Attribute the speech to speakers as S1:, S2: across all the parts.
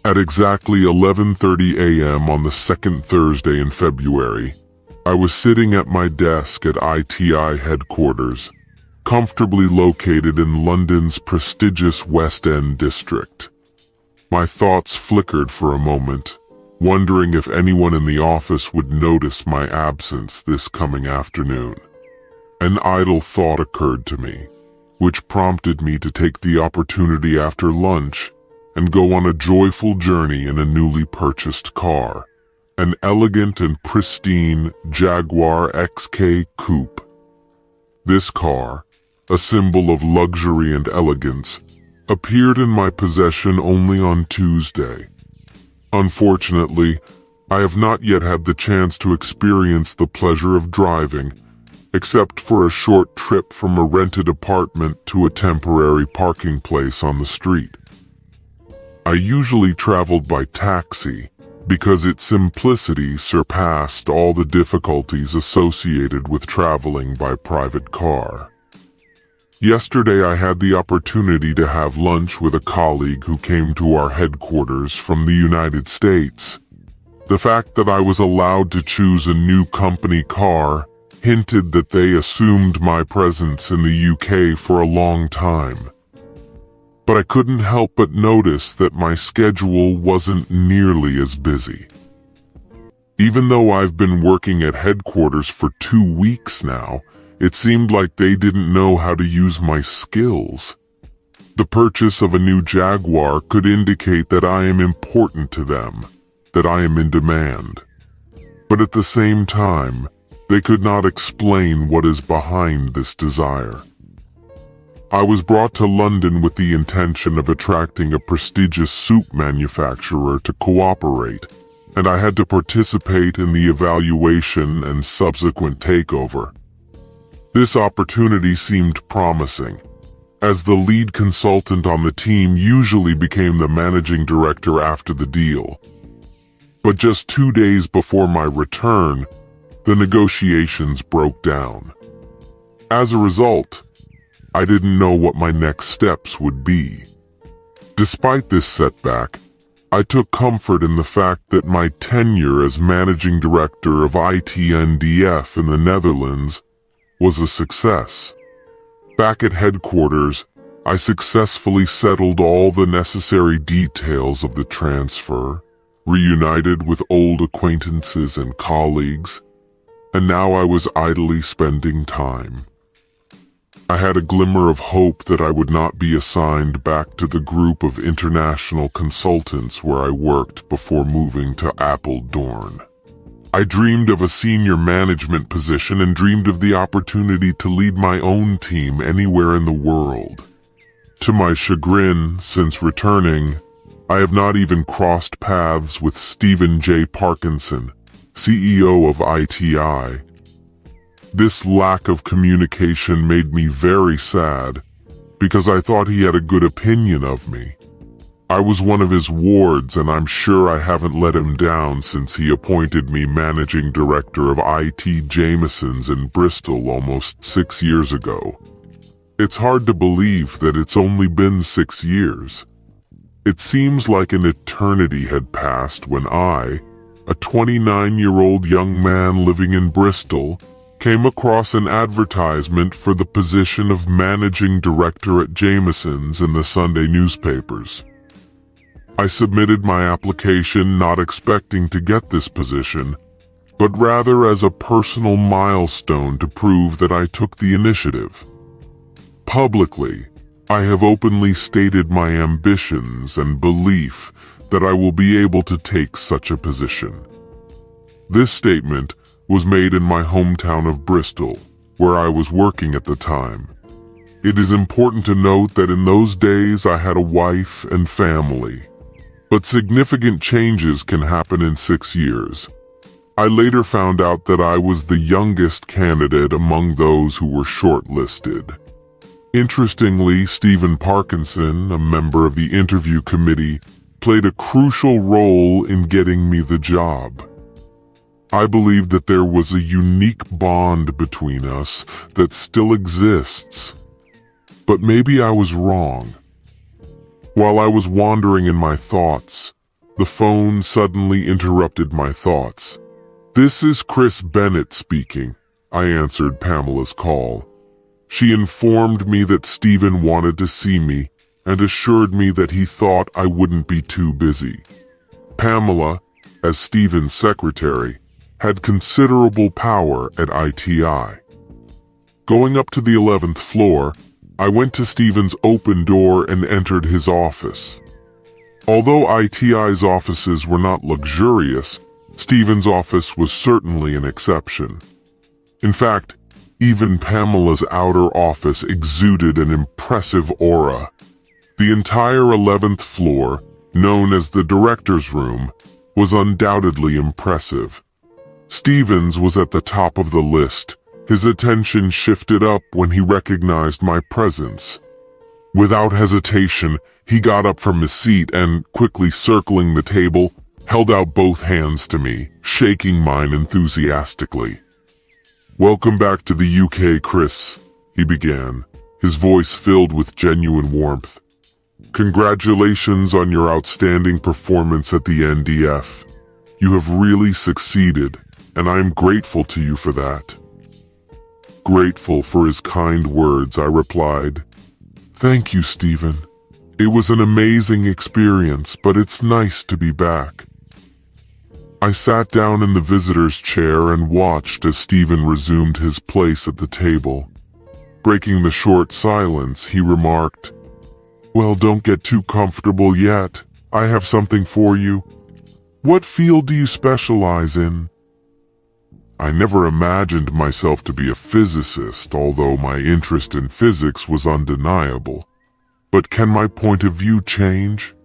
S1: At exactly 11:30 a.m. on the second Thursday in February, I was sitting at my desk at ITI headquarters, comfortably located in London's prestigious West End district. My thoughts flickered for a moment, wondering if anyone in the office would notice my absence this coming afternoon. An idle thought occurred to me, which prompted me to take the opportunity after lunch and go on a joyful journey in a newly purchased car, an elegant and pristine Jaguar XK Coupe. This car, a symbol of luxury and elegance, appeared in my possession only on Tuesday. Unfortunately, I have not yet had the chance to experience the pleasure of driving, except for a short trip from a rented apartment to a temporary parking place on the street. I usually traveled by taxi because its simplicity surpassed all the difficulties associated with traveling by private car. Yesterday I had the opportunity to have lunch with a colleague who came to our headquarters from the United States. The fact that I was allowed to choose a new company car hinted that they assumed my presence in the UK for a long time. But I couldn't help but notice that my schedule wasn't nearly as busy. Even though I've been working at headquarters for 2 weeks now, it seemed like they didn't know how to use my skills. The purchase of a new Jaguar could indicate that I am important to them, that I am in demand. But at the same time, they could not explain what is behind this desire. I was brought to London with the intention of attracting a prestigious soup manufacturer to cooperate, and I had to participate in the evaluation and subsequent takeover. This opportunity seemed promising, as the lead consultant on the team usually became the managing director after the deal. But just 2 days before my return, the negotiations broke down. As a result, I didn't know what my next steps would be. Despite this setback, I took comfort in the fact that my tenure as managing director of ITNDF in the Netherlands was a success. Back at headquarters, I successfully settled all the necessary details of the transfer, reunited with old acquaintances and colleagues, and now I was idly spending time. I had a glimmer of hope that I would not be assigned back to the group of international consultants where I worked before moving to Apeldoorn. I dreamed of a senior management position and dreamed of the opportunity to lead my own team anywhere in the world. To my chagrin, since returning, I have not even crossed paths with Stephen J. Parkinson, CEO of ITI. This lack of communication made me very sad, because I thought he had a good opinion of me. I was one of his wards, and I'm sure I haven't let him down since he appointed me managing director of IT Jameson's in Bristol almost 6 years ago. It's hard to believe that it's only been 6 years. It seems like an eternity had passed when I, a 29-year-old young man living in Bristol, came across an advertisement for the position of managing director at Jameson's in the Sunday newspapers. I submitted my application not expecting to get this position, but rather as a personal milestone to prove that I took the initiative. Publicly, I have openly stated my ambitions and belief that I will be able to take such a position. This statement was made in my hometown of Bristol, where I was working at the time. It is important to note that in those days I had a wife and family, but significant changes can happen in 6 years. I later found out that I was the youngest candidate among those who were shortlisted. Interestingly, Stephen Parkinson, a member of the interview committee, played a crucial role in getting me the job. I believe that there was a unique bond between us that still exists. But maybe I was wrong. While I was wandering in my thoughts, The phone suddenly interrupted my thoughts. "This is Chris Bennett speaking," I answered Pamela's call. She informed me that Stephen wanted to see me and assured me that he thought I wouldn't be too busy. Pamela, as Stephen's secretary, had considerable power at ITI. Going up to the 11th floor, I went to Stephen's open door and entered his office. Although ITI's offices were not luxurious, Stephen's office was certainly an exception. In fact, even Pamela's outer office exuded an impressive aura. The entire 11th floor, known as the director's room, was undoubtedly impressive. Stephen's was at the top of the list. His attention shifted up when he recognized my presence. Without hesitation, he got up from his seat and, quickly circling the table, held out both hands to me, shaking mine enthusiastically. "Welcome back to the UK, Chris," he began, his voice filled with genuine warmth. "Congratulations on your outstanding performance at the NDF. You have really succeeded, and I am grateful to you for that." Grateful for his kind words, I replied. "Thank you, Stephen. It was an amazing experience, but it's nice to be back." I sat down in the visitor's chair and watched as Stephen resumed his place at the table. Breaking the short silence, he remarked, "Well, don't get too comfortable yet. I have something for you. What field do you specialize in?" I never imagined myself to be a physicist, although my interest in physics was undeniable. But can my point of view change?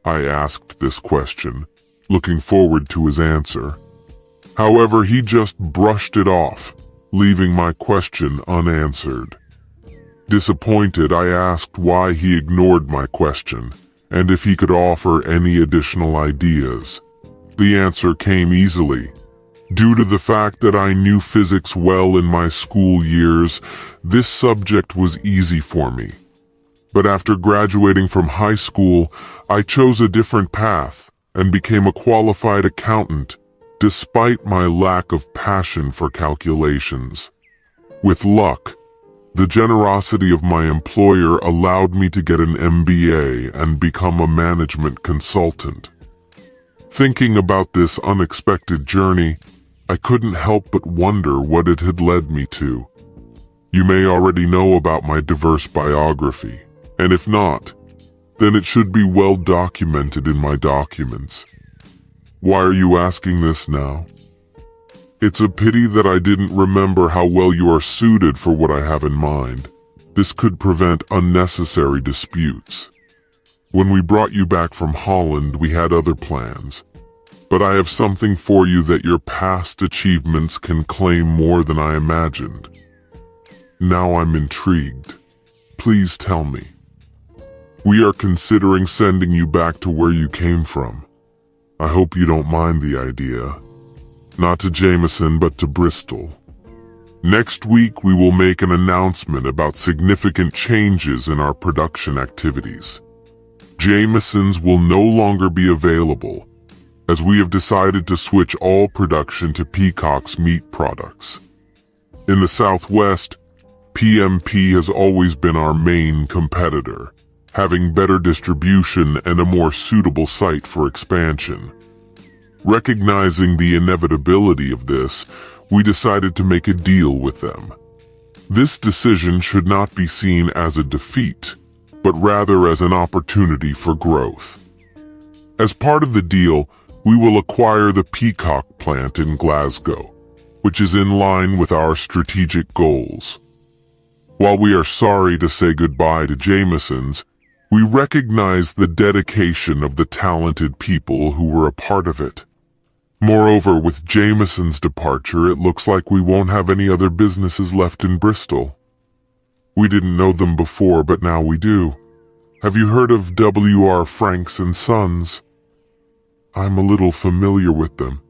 S1: I asked this question, looking forward to his answer. However, he just brushed it off, leaving my question unanswered. Disappointed, I asked why he ignored my question, and if he could offer any additional ideas. The answer came easily. Due to the fact that I knew physics well in my school years, this subject was easy for me. But after graduating from high school, I chose a different path and became a qualified accountant, despite my lack of passion for calculations. With luck, the generosity of my employer allowed me to get an MBA and become a management consultant. Thinking about this unexpected journey, I couldn't help but wonder what it had led me to. You may already know about my diverse biography, and if not, then it should be well documented in my documents. Why are you asking this now? It's a pity that I didn't remember how well you are suited for what I have in mind. This could prevent unnecessary disputes. When we brought you back from Holland, we had other plans. But I have something for you that your past achievements can claim more than I imagined. Now I'm intrigued. Please tell me. We are considering sending you back to where you came from. I hope you don't mind the idea. Not to Jameson, but to Bristol. Next week we will make an announcement about significant changes in our production activities. Jameson's will no longer be available, as we have decided to switch all production to Peacock's meat products. In the Southwest, PMP has always been our main competitor, having better distribution and a more suitable site for expansion. Recognizing the inevitability of this, we decided to make a deal with them. This decision should not be seen as a defeat, but rather as an opportunity for growth. As part of the deal, we will acquire the Peacock plant in Glasgow, which is in line with our strategic goals. While we are sorry to say goodbye to Jameson's, we recognize the dedication of the talented people who were a part of it. Moreover, with Jameson's departure, it looks like we won't have any other businesses left in Bristol. We didn't know them before, but now we do. Have you heard of W.R. Franks and Sons? I'm a little familiar with them.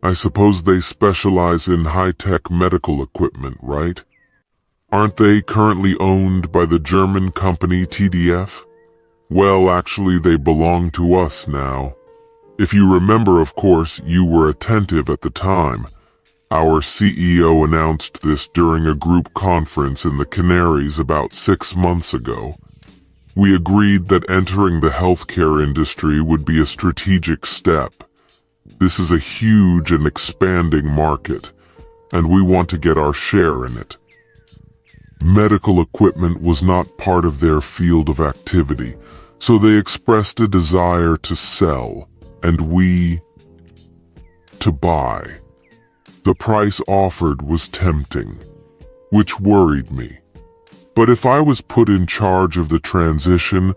S1: I suppose they specialize in high-tech medical equipment, right? Aren't they currently owned by the German company TDF? Well, actually, they belong to us now. If you remember, of course, you were attentive at the time. Our CEO announced this during a group conference in the Canaries about 6 months ago. We agreed that entering the healthcare industry would be a strategic step. This is a huge and expanding market, and we want to get our share in it. Medical equipment was not part of their field of activity, so they expressed a desire to sell, and we to buy. The price offered was tempting, which worried me. But if I was put in charge of the transition,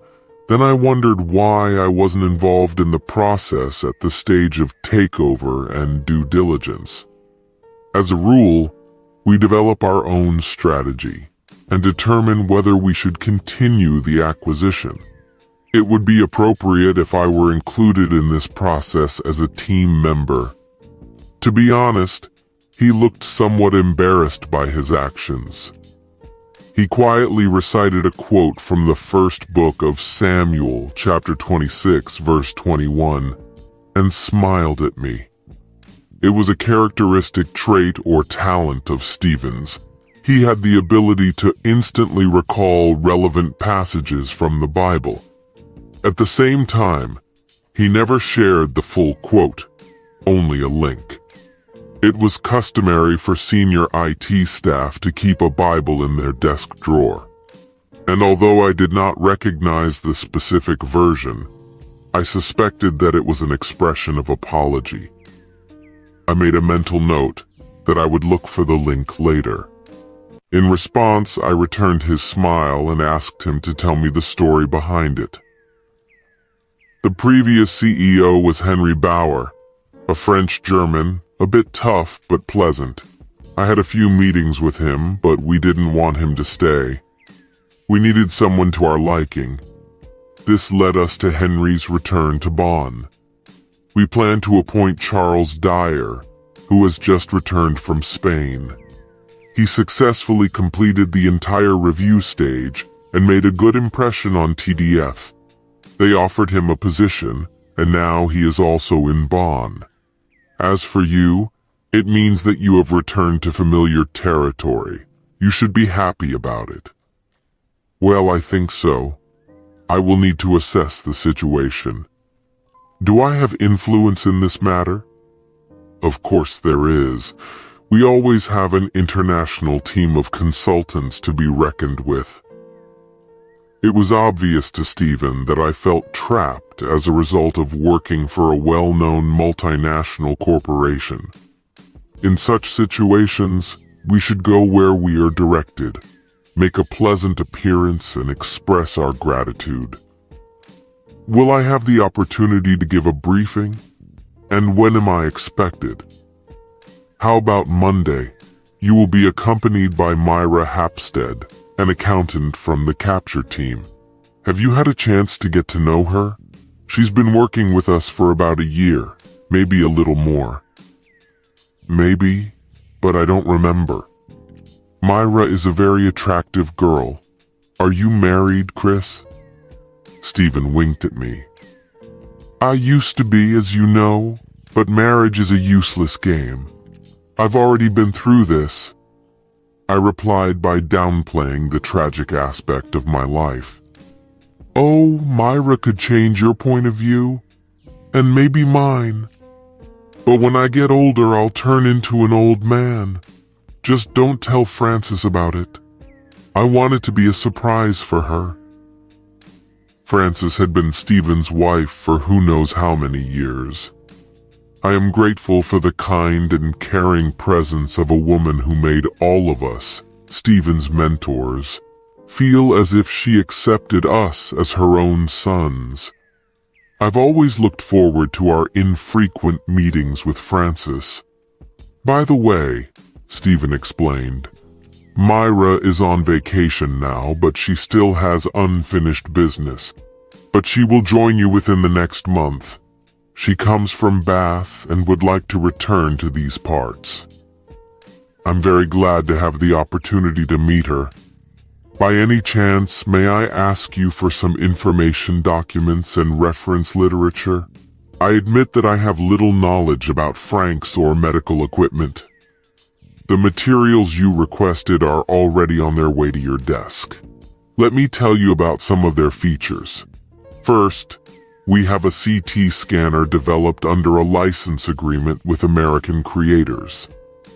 S1: then I wondered why I wasn't involved in the process at the stage of takeover and due diligence. As a rule, we develop our own strategy and determine whether we should continue the acquisition. It would be appropriate if I were included in this process as a team member. To be honest, he looked somewhat embarrassed by his actions. He quietly recited a quote from the first book of Samuel, chapter 26, verse 21, and smiled at me. It was a characteristic trait or talent of Stephen's. He had the ability to instantly recall relevant passages from the Bible. At the same time, he never shared the full quote, only a link. It was customary for senior IT staff to keep a Bible in their desk drawer. And although I did not recognize the specific version, I suspected that it was an expression of apology. I made a mental note that I would look for the link later. In response, I returned his smile and asked him to tell me the story behind it. The previous CEO was Henry Bauer, a French-German, a bit tough but pleasant. I had a few meetings with him, but we didn't want him to stay. We needed someone to our liking. This led us to Henry's return to Bonn. We planned to appoint Charles Dyer, who has just returned from Spain. He successfully completed the entire review stage and made a good impression on TDF. They offered him a position, and now he is also in Bonn. As for you, it means that you have returned to familiar territory. You should be happy about it. Well, I think so. I will need to assess the situation. Do I have influence in this matter? Of course there is. We always have an international team of consultants to be reckoned with. It was obvious to Stephen that I felt trapped as a result of working for a well-known multinational corporation. In such situations, we should go where we are directed, make a pleasant appearance, and express our gratitude. Will I have the opportunity to give a briefing? And when am I expected? How about Monday? You will be accompanied by Myra Hapstead, an accountant from the capture team. Have you had a chance to get to know her? She's been working with us for about a year, maybe a little more. Maybe, but I don't remember. Myra is a very attractive girl. Are you married, Chris? Stephen winked at me. I used to be, as you know, but marriage is a useless game. I've already been through this. I replied by downplaying the tragic aspect of my life. Oh, Myra could change your point of view, and maybe mine. But when I get older, I'll turn into an old man. Just don't tell Frances about it. I want it to be a surprise for her. Frances had been Stephen's wife for who knows how many years. I am grateful for the kind and caring presence of a woman who made all of us, Stephen's mentors, feel as if she accepted us as her own sons. I've always looked forward to our infrequent meetings with Frances. By the way, Stephen explained, Myra is on vacation now, but she still has unfinished business. But she will join you within the next month. She comes from Bath and would like to return to these parts. I'm very glad to have the opportunity to meet her. By any chance, may I ask you for some information documents and reference literature? I admit that I have little knowledge about Franks or medical equipment. The materials you requested are already on their way to your desk. Let me tell you about some of their features. First, we have a CT scanner developed under a license agreement with American creators.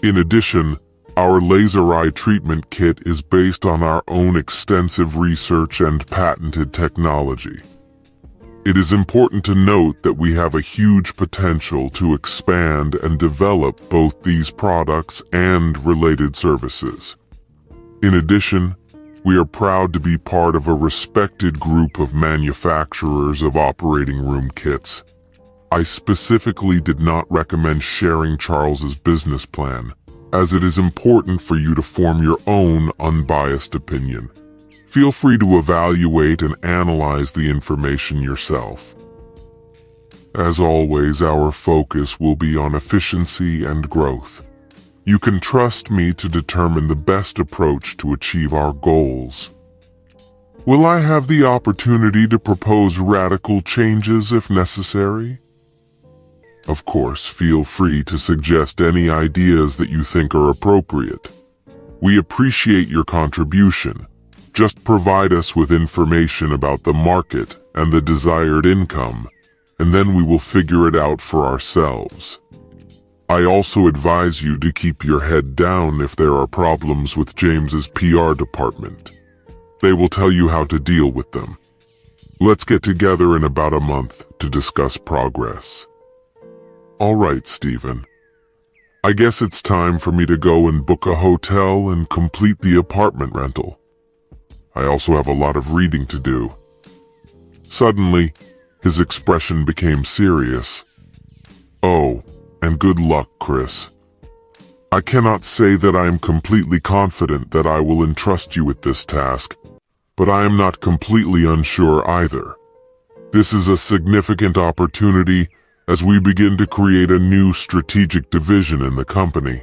S1: In addition, our laser eye treatment kit is based on our own extensive research and patented technology. It is important to note that we have a huge potential to expand and develop both these products and related services. In addition, we are proud to be part of a respected group of manufacturers of operating room kits. I specifically did not recommend sharing Charles's business plan, as it is important for you to form your own unbiased opinion. Feel free to evaluate and analyze the information yourself. As always, our focus will be on efficiency and growth. You can trust me to determine the best approach to achieve our goals. Will I have the opportunity to propose radical changes if necessary? Of course, feel free to suggest any ideas that you think are appropriate. We appreciate your contribution. Just provide us with information about the market and the desired income, and then we will figure it out for ourselves. I also advise you to keep your head down if there are problems with James's PR department. They will tell you how to deal with them. Let's get together in about a month to discuss progress. All right, Stephen. I guess it's time for me to go and book a hotel and complete the apartment rental. I also have a lot of reading to do. Suddenly, his expression became serious. Oh, and good luck, Chris. I cannot say that I am completely confident that I will entrust you with this task, but I am not completely unsure either. This is a significant opportunity as we begin to create a new strategic division in the company.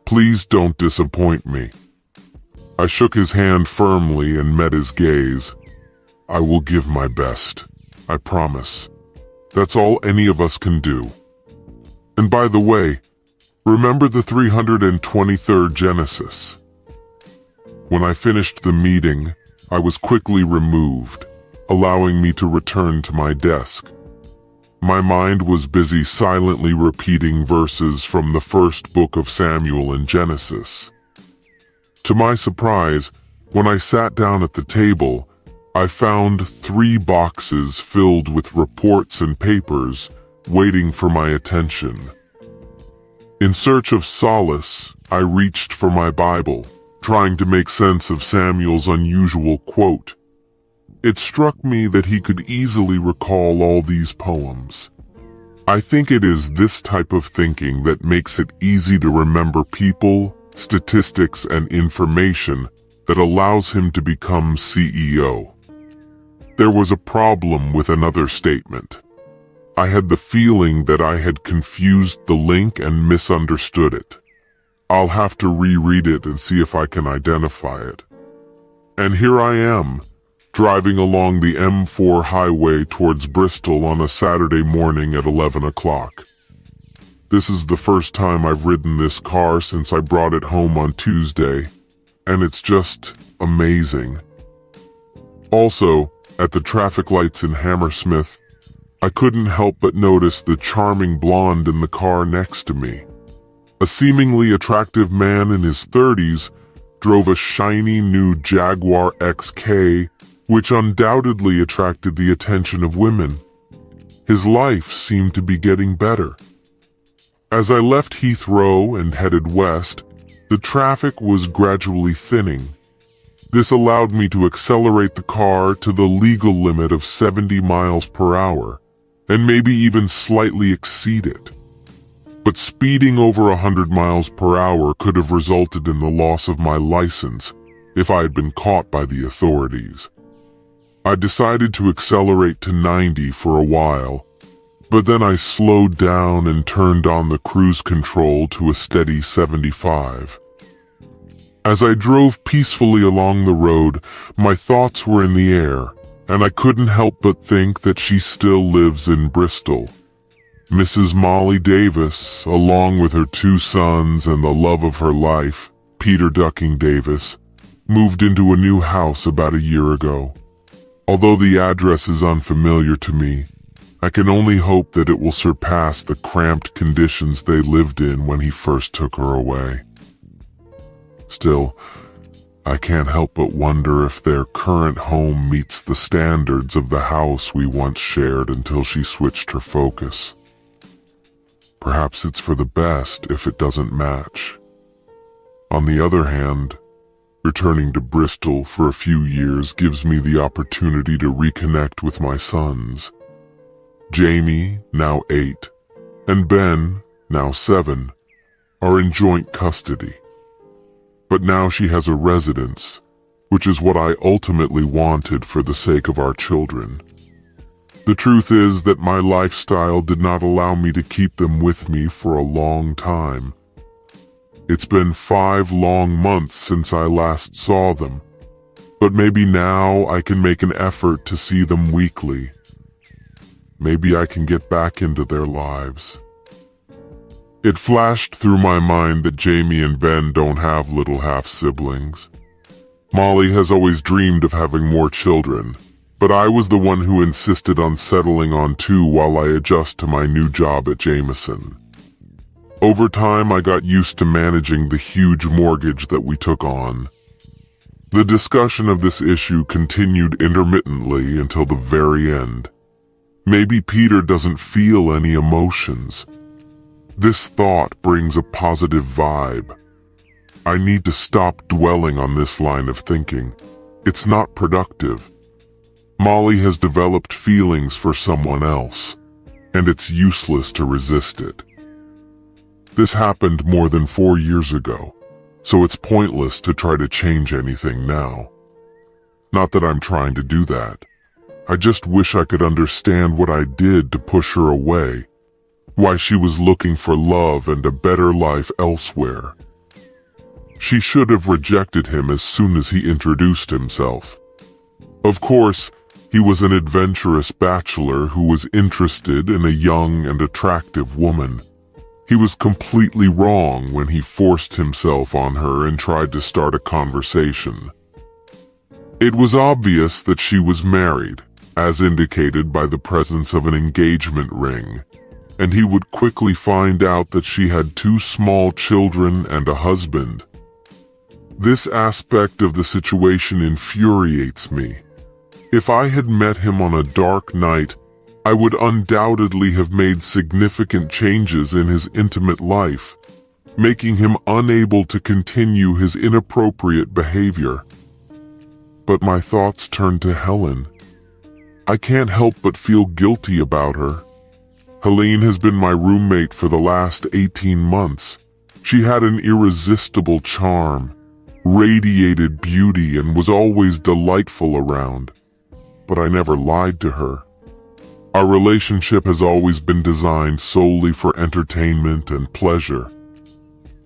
S1: Please don't disappoint me. I shook his hand firmly and met his gaze. I will give my best. I promise. That's all any of us can do. And by the way, remember the 323rd Genesis. When I finished the meeting, I was quickly removed, allowing me to return to my desk. My mind was busy silently repeating verses from the first book of Samuel in Genesis. To my surprise, when I sat down at the table, I found 3 boxes filled with reports and papers waiting for my attention. In search of solace, I reached for my Bible, trying to make sense of Samuel's unusual quote. It struck me that he could easily recall all these poems. I think it is this type of thinking that makes it easy to remember people, statistics, and information that allows him to become CEO. There was a problem with another statement. I had the feeling that I had confused the link and misunderstood it. I'll have to reread it and see if I can identify it. And here I am, driving along the M4 highway towards Bristol on a Saturday morning at 11 o'clock. This is the first time I've ridden this car since I brought it home on Tuesday, and it's just amazing. Also, at the traffic lights in Hammersmith, I couldn't help but notice the charming blonde in the car next to me. A seemingly attractive man in his 30s drove a shiny new Jaguar XK, which undoubtedly attracted the attention of women. His life seemed to be getting better. As I left Heathrow and headed west, the traffic was gradually thinning. This allowed me to accelerate the car to the legal limit of 70 miles per hour, and maybe even slightly exceed it. But speeding over 100 miles per hour could have resulted in the loss of my license if I had been caught by the authorities. I decided to accelerate to 90 for a while, but then I slowed down and turned on the cruise control to a steady 75. As I drove peacefully along the road, my thoughts were in the air, and I couldn't help but think that she still lives in Bristol, Mrs. Molly Davis, along with her 2 sons and the love of her life, Peter Ducking Davis, moved into a new house about a year ago. Although the address is unfamiliar to me, I can only hope that it will surpass the cramped conditions they lived in when he first took her away. Still, I can't help but wonder if their current home meets the standards of the house we once shared until she switched her focus. Perhaps it's for the best if it doesn't match. On the other hand, returning to Bristol for a few years gives me the opportunity to reconnect with my sons. Jamie, now 8, and Ben, now 7, are in joint custody. But now she has a residence, which is what I ultimately wanted for the sake of our children. The truth is that my lifestyle did not allow me to keep them with me for a long time. It's been 5 long months since I last saw them, but maybe now I can make an effort to see them weekly. Maybe I can get back into their lives. It flashed through my mind that Jamie and Ben don't have little half-siblings. Molly has always dreamed of having more children, but I was the one who insisted on settling on 2 while I adjust to my new job at Jameson. Over time, I got used to managing the huge mortgage that we took on. The discussion of this issue continued intermittently until the very end. Maybe Peter doesn't feel any emotions. This thought brings a positive vibe. I need to stop dwelling on this line of thinking. It's not productive. Molly has developed feelings for someone else, and it's useless to resist it. This happened more than 4 years ago, so it's pointless to try to change anything now. Not that I'm trying to do that. I just wish I could understand what I did to push her away, why she was looking for love and a better life elsewhere. She should have rejected him as soon as he introduced himself. Of course, he was an adventurous bachelor who was interested in a young and attractive woman. He was completely wrong when he forced himself on her and tried to start a conversation. It was obvious that she was married, as indicated by the presence of an engagement ring, and he would quickly find out that she had 2 small children and a husband. This aspect of the situation infuriates me. If I had met him on a dark night, I would undoubtedly have made significant changes in his intimate life, making him unable to continue his inappropriate behavior. But my thoughts turned to Helen. I can't help but feel guilty about her. Helene has been my roommate for the last 18 months. She had an irresistible charm, radiated beauty, and was always delightful around. But I never lied to her. Our relationship has always been designed solely for entertainment and pleasure.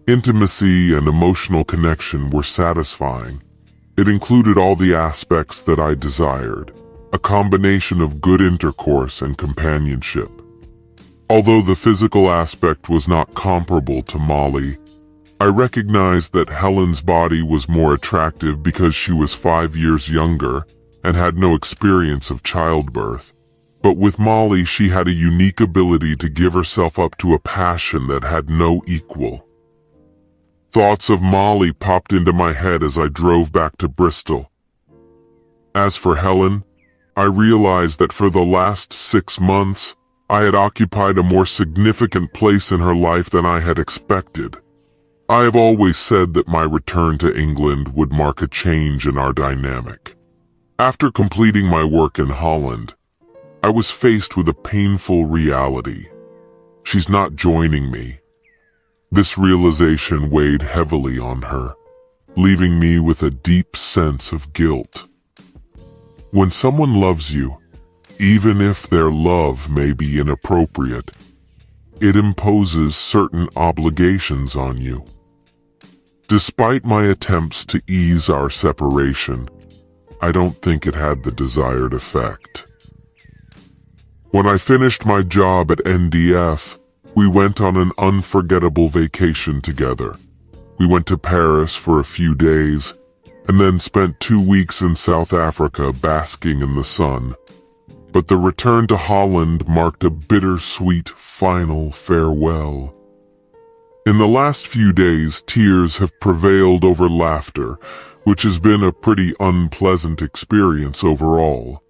S1: Intimacy and emotional connection were satisfying. It included all the aspects that I desired, a combination of good intercourse and companionship. Although the physical aspect was not comparable to Molly, I recognized that Helen's body was more attractive because she was 5 years younger and had no experience of childbirth. But with Molly, she had a unique ability to give herself up to a passion that had no equal. Thoughts of Molly popped into my head as I drove back to Bristol. As for Helen, I realized that for the last 6 months, I had occupied a more significant place in her life than I had expected. I have always said that my return to England would mark a change in our dynamic. After completing my work in Holland, I was faced with a painful reality. She's not joining me. This realization weighed heavily on her, leaving me with a deep sense of guilt. When someone loves you, even if their love may be inappropriate, it imposes certain obligations on you. Despite my attempts to ease our separation, I don't think it had the desired effect. When I finished my job at NDF, we went on an unforgettable vacation together. We went to Paris for a few days, and then spent 2 weeks in South Africa basking in the sun. But the return to Holland marked a bittersweet final farewell. In the last few days, tears have prevailed over laughter, which has been a pretty unpleasant experience overall.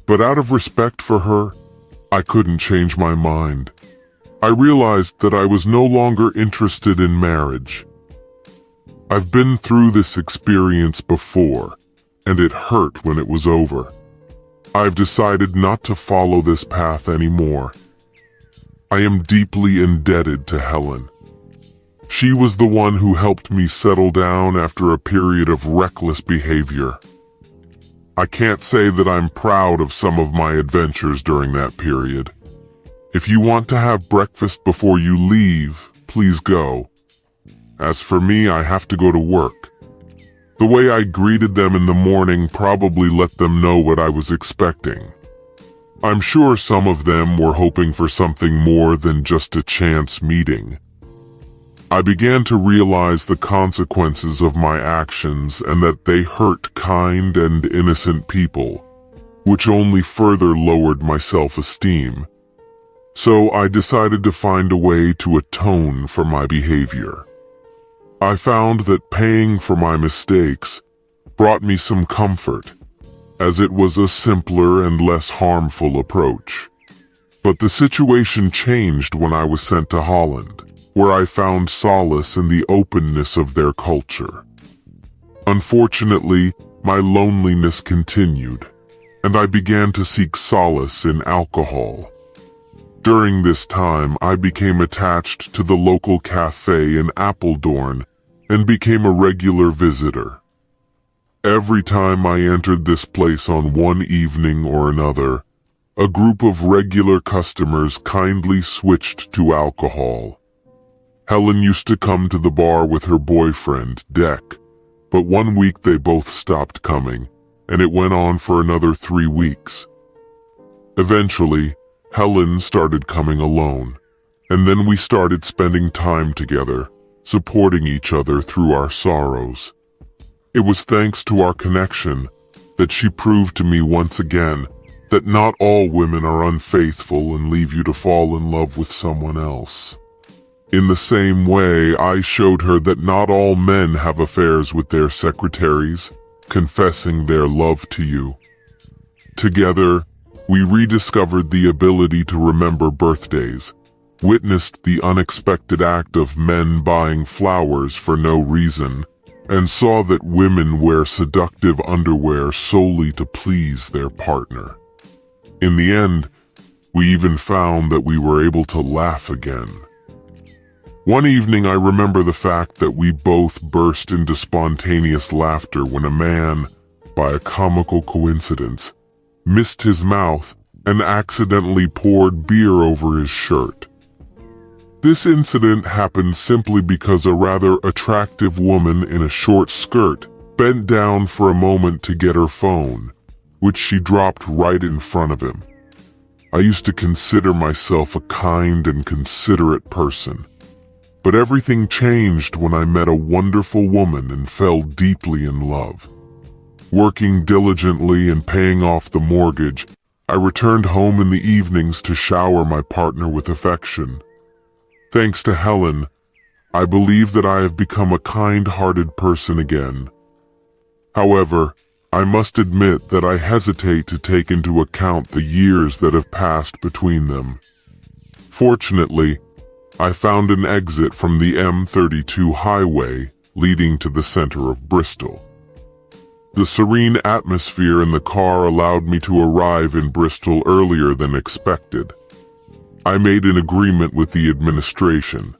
S1: But out of respect for her, I couldn't change my mind. I realized that I was no longer interested in marriage. I've been through this experience before, and it hurt when it was over. I've decided not to follow this path anymore. I am deeply indebted to Helen. She was the one who helped me settle down after a period of reckless behavior. I can't say that I'm proud of some of my adventures during that period. If you want to have breakfast before you leave, please go. As for me, I have to go to work. The way I greeted them in the morning probably let them know what I was expecting. I'm sure some of them were hoping for something more than just a chance meeting. I began to realize the consequences of my actions and that they hurt kind and innocent people, which only further lowered my self-esteem. So I decided to find a way to atone for my behavior. I found that paying for my mistakes brought me some comfort, as it was a simpler and less harmful approach. But the situation changed when I was sent to Holland, where I found solace in the openness of their culture. Unfortunately, my loneliness continued, and I began to seek solace in alcohol. During this time, I became attached to the local cafe in Apeldoorn and became a regular visitor. Every time I entered this place on one evening or another, a group of regular customers kindly switched to alcohol. Helen used to come to the bar with her boyfriend, Deck, but one week they both stopped coming, and it went on for another 3 weeks. Eventually, Helen started coming alone, and then we started spending time together, supporting each other through our sorrows. It was thanks to our connection that she proved to me once again that not all women are unfaithful and leave you to fall in love with someone else. In the same way, I showed her that not all men have affairs with their secretaries, confessing their love to you. Together, we rediscovered the ability to remember birthdays, witnessed the unexpected act of men buying flowers for no reason, and saw that women wear seductive underwear solely to please their partner. In the end, we even found that we were able to laugh again. One evening I remember the fact that we both burst into spontaneous laughter when a man, by a comical coincidence, missed his mouth and accidentally poured beer over his shirt. This incident happened simply because a rather attractive woman in a short skirt bent down for a moment to get her phone, which she dropped right in front of him. I used to consider myself a kind and considerate person. But everything changed when I met a wonderful woman and fell deeply in love. Working diligently and paying off the mortgage, I returned home in the evenings to shower my partner with affection. Thanks to Helen, I believe that I have become a kind-hearted person again. However, I must admit that I hesitate to take into account the years that have passed between them. Fortunately, I found an exit from the M32 highway leading to the center of Bristol. The serene atmosphere in the car allowed me to arrive in Bristol earlier than expected. I made an agreement with the administration,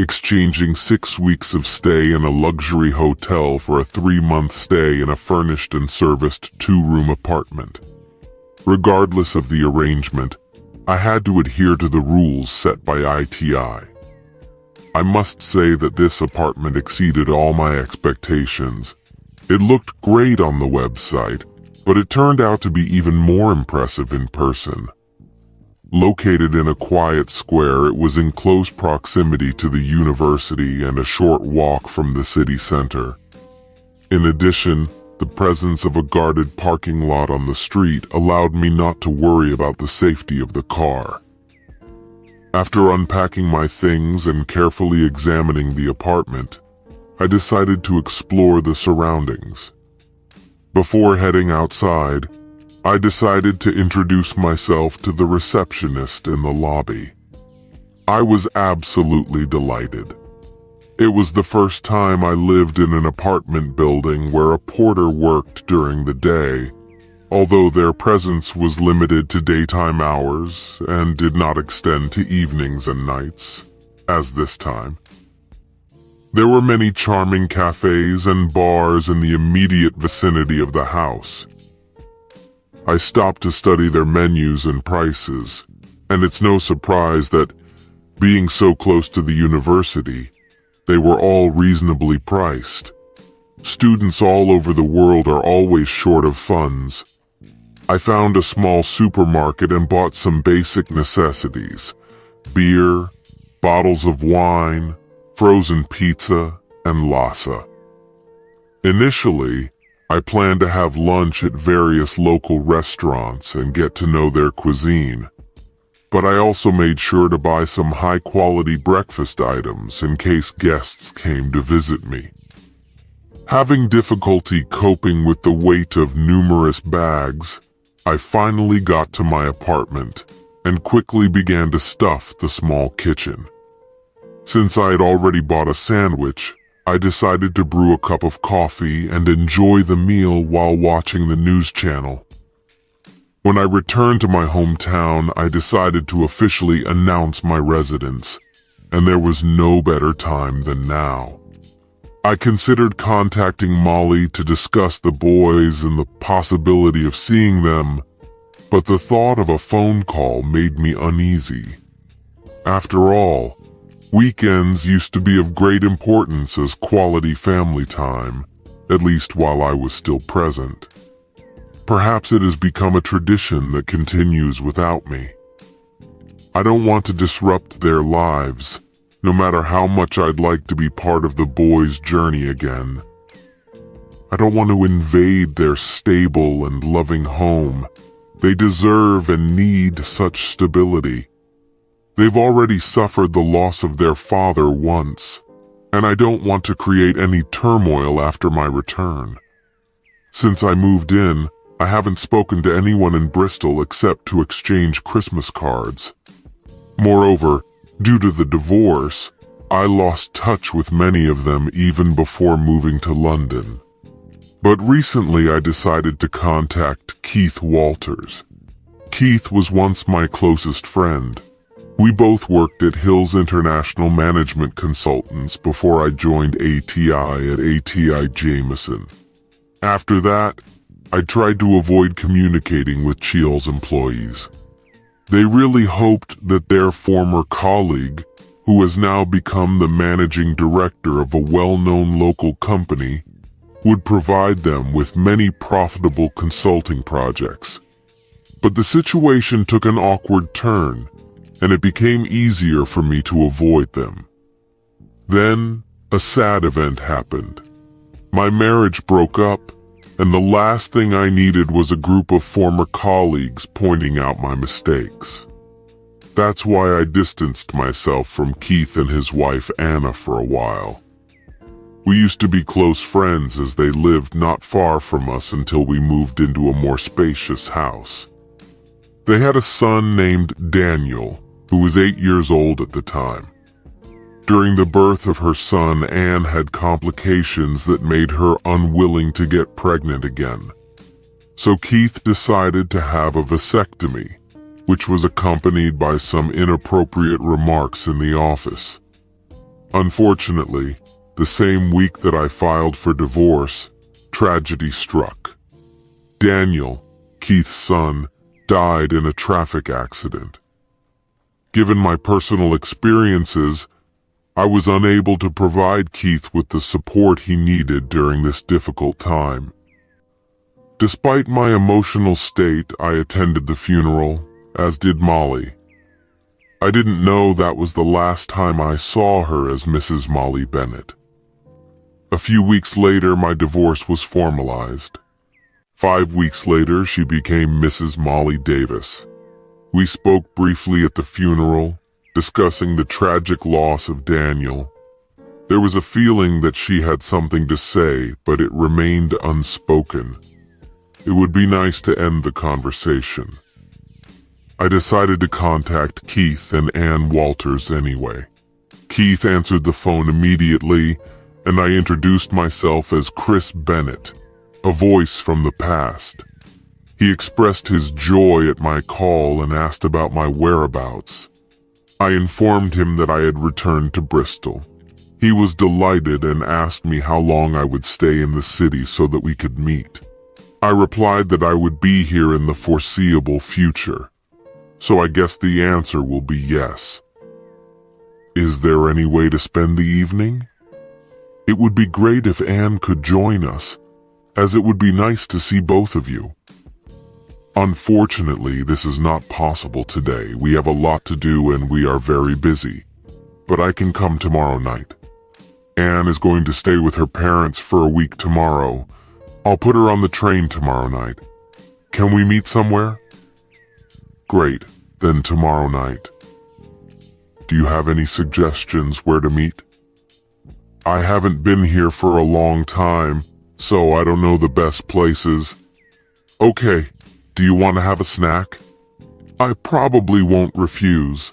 S1: exchanging 6 weeks of stay in a luxury hotel for a 3-month stay in a furnished and serviced 2-room apartment. Regardless of the arrangement, I had to adhere to the rules set by ITI. I must say that this apartment exceeded all my expectations. It looked great on the website, but it turned out to be even more impressive in person. Located in a quiet square, it was in close proximity to the university and a short walk from the city center. In addition, the presence of a guarded parking lot on the street allowed me not to worry about the safety of the car. After unpacking my things and carefully examining the apartment, I decided to explore the surroundings. Before heading outside, I decided to introduce myself to the receptionist in the lobby. I was absolutely delighted. It was the first time I lived in an apartment building where a porter worked during the day, although their presence was limited to daytime hours and did not extend to evenings and nights, as this time. There were many charming cafes and bars in the immediate vicinity of the house. I stopped to study their menus and prices, and it's no surprise that, being so close to the university, they were all reasonably priced. Students all over the world are always short of funds. I found a small supermarket and bought some basic necessities: beer, bottles of wine, frozen pizza, and lassa. Initially, I planned to have lunch at various local restaurants and get to know their cuisine, but I also made sure to buy some high-quality breakfast items in case guests came to visit me. Having difficulty coping with the weight of numerous bags, I finally got to my apartment and quickly began to stuff the small kitchen. Since I had already bought a sandwich, I decided to brew a cup of coffee and enjoy the meal while watching the news channel. When I returned to my hometown, I decided to officially announce my residence, and there was no better time than now. I considered contacting Molly to discuss the boys and the possibility of seeing them, but the thought of a phone call made me uneasy. After all, weekends used to be of great importance as quality family time, at least while I was still present. Perhaps it has become a tradition that continues without me. I don't want to disrupt their lives, no matter how much I'd like to be part of the boys' journey again. I don't want to invade their stable and loving home. They deserve and need such stability. They've already suffered the loss of their father once, and I don't want to create any turmoil after my return. Since I moved in, I haven't spoken to anyone in Bristol except to exchange Christmas cards. Moreover, due to the divorce, I lost touch with many of them even before moving to London. But recently I decided to contact Keith Walters. Keith was once my closest friend. We both worked at Hills International Management Consultants before I joined ATI at ATI Jameson. After that, I tried to avoid communicating with Cheel's employees. They really hoped that their former colleague, who has now become the managing director of a well-known local company, would provide them with many profitable consulting projects. But the situation took an awkward turn, and it became easier for me to avoid them. Then, a sad event happened. My marriage broke up, and the last thing I needed was a group of former colleagues pointing out my mistakes. That's why I distanced myself from Keith and his wife Anna for a while. We used to be close friends as they lived not far from us until we moved into a more spacious house. They had a son named Daniel, who was 8 years old at the time. During the birth of her son, Anne had complications that made her unwilling to get pregnant again. So Keith decided to have a vasectomy, which was accompanied by some inappropriate remarks in the office. Unfortunately, the same week that I filed for divorce, tragedy struck. Daniel, Keith's son, died in a traffic accident. Given my personal experiences, I was unable to provide Keith with the support he needed during this difficult time. Despite my emotional state, I attended the funeral, as did Molly, I didn't know that was the last time I saw her as Mrs. Molly Bennett. A few weeks later, my divorce was formalized. 5 weeks later, she became Mrs. Molly Davis. We spoke briefly at the funeral, discussing the tragic loss of Daniel. There was a feeling that she had something to say, but it remained unspoken. It would be nice to end the conversation. I decided to contact Keith and Ann Walters anyway. Keith answered the phone immediately, and I introduced myself as Chris Bennett, a voice from the past. He expressed his joy at my call and asked about my whereabouts. I informed him that I had returned to Bristol. He was delighted and asked me how long I would stay in the city so that we could meet. I replied that I would be here in the foreseeable future, so I guess the answer will be yes. Is there any way to spend the evening? It would be great if Anne could join us, as it would be nice to see both of you. Unfortunately, this is not possible today. We have a lot to do and we are very busy, but I can come tomorrow night. Anne is going to stay with her parents for a week tomorrow. I'll put her on the train tomorrow night. Can we meet somewhere? Great, then tomorrow night. Do you have any suggestions where to meet? I haven't been here for a long time, so I don't know the best places. Okay, do you want to have a snack? I probably won't refuse.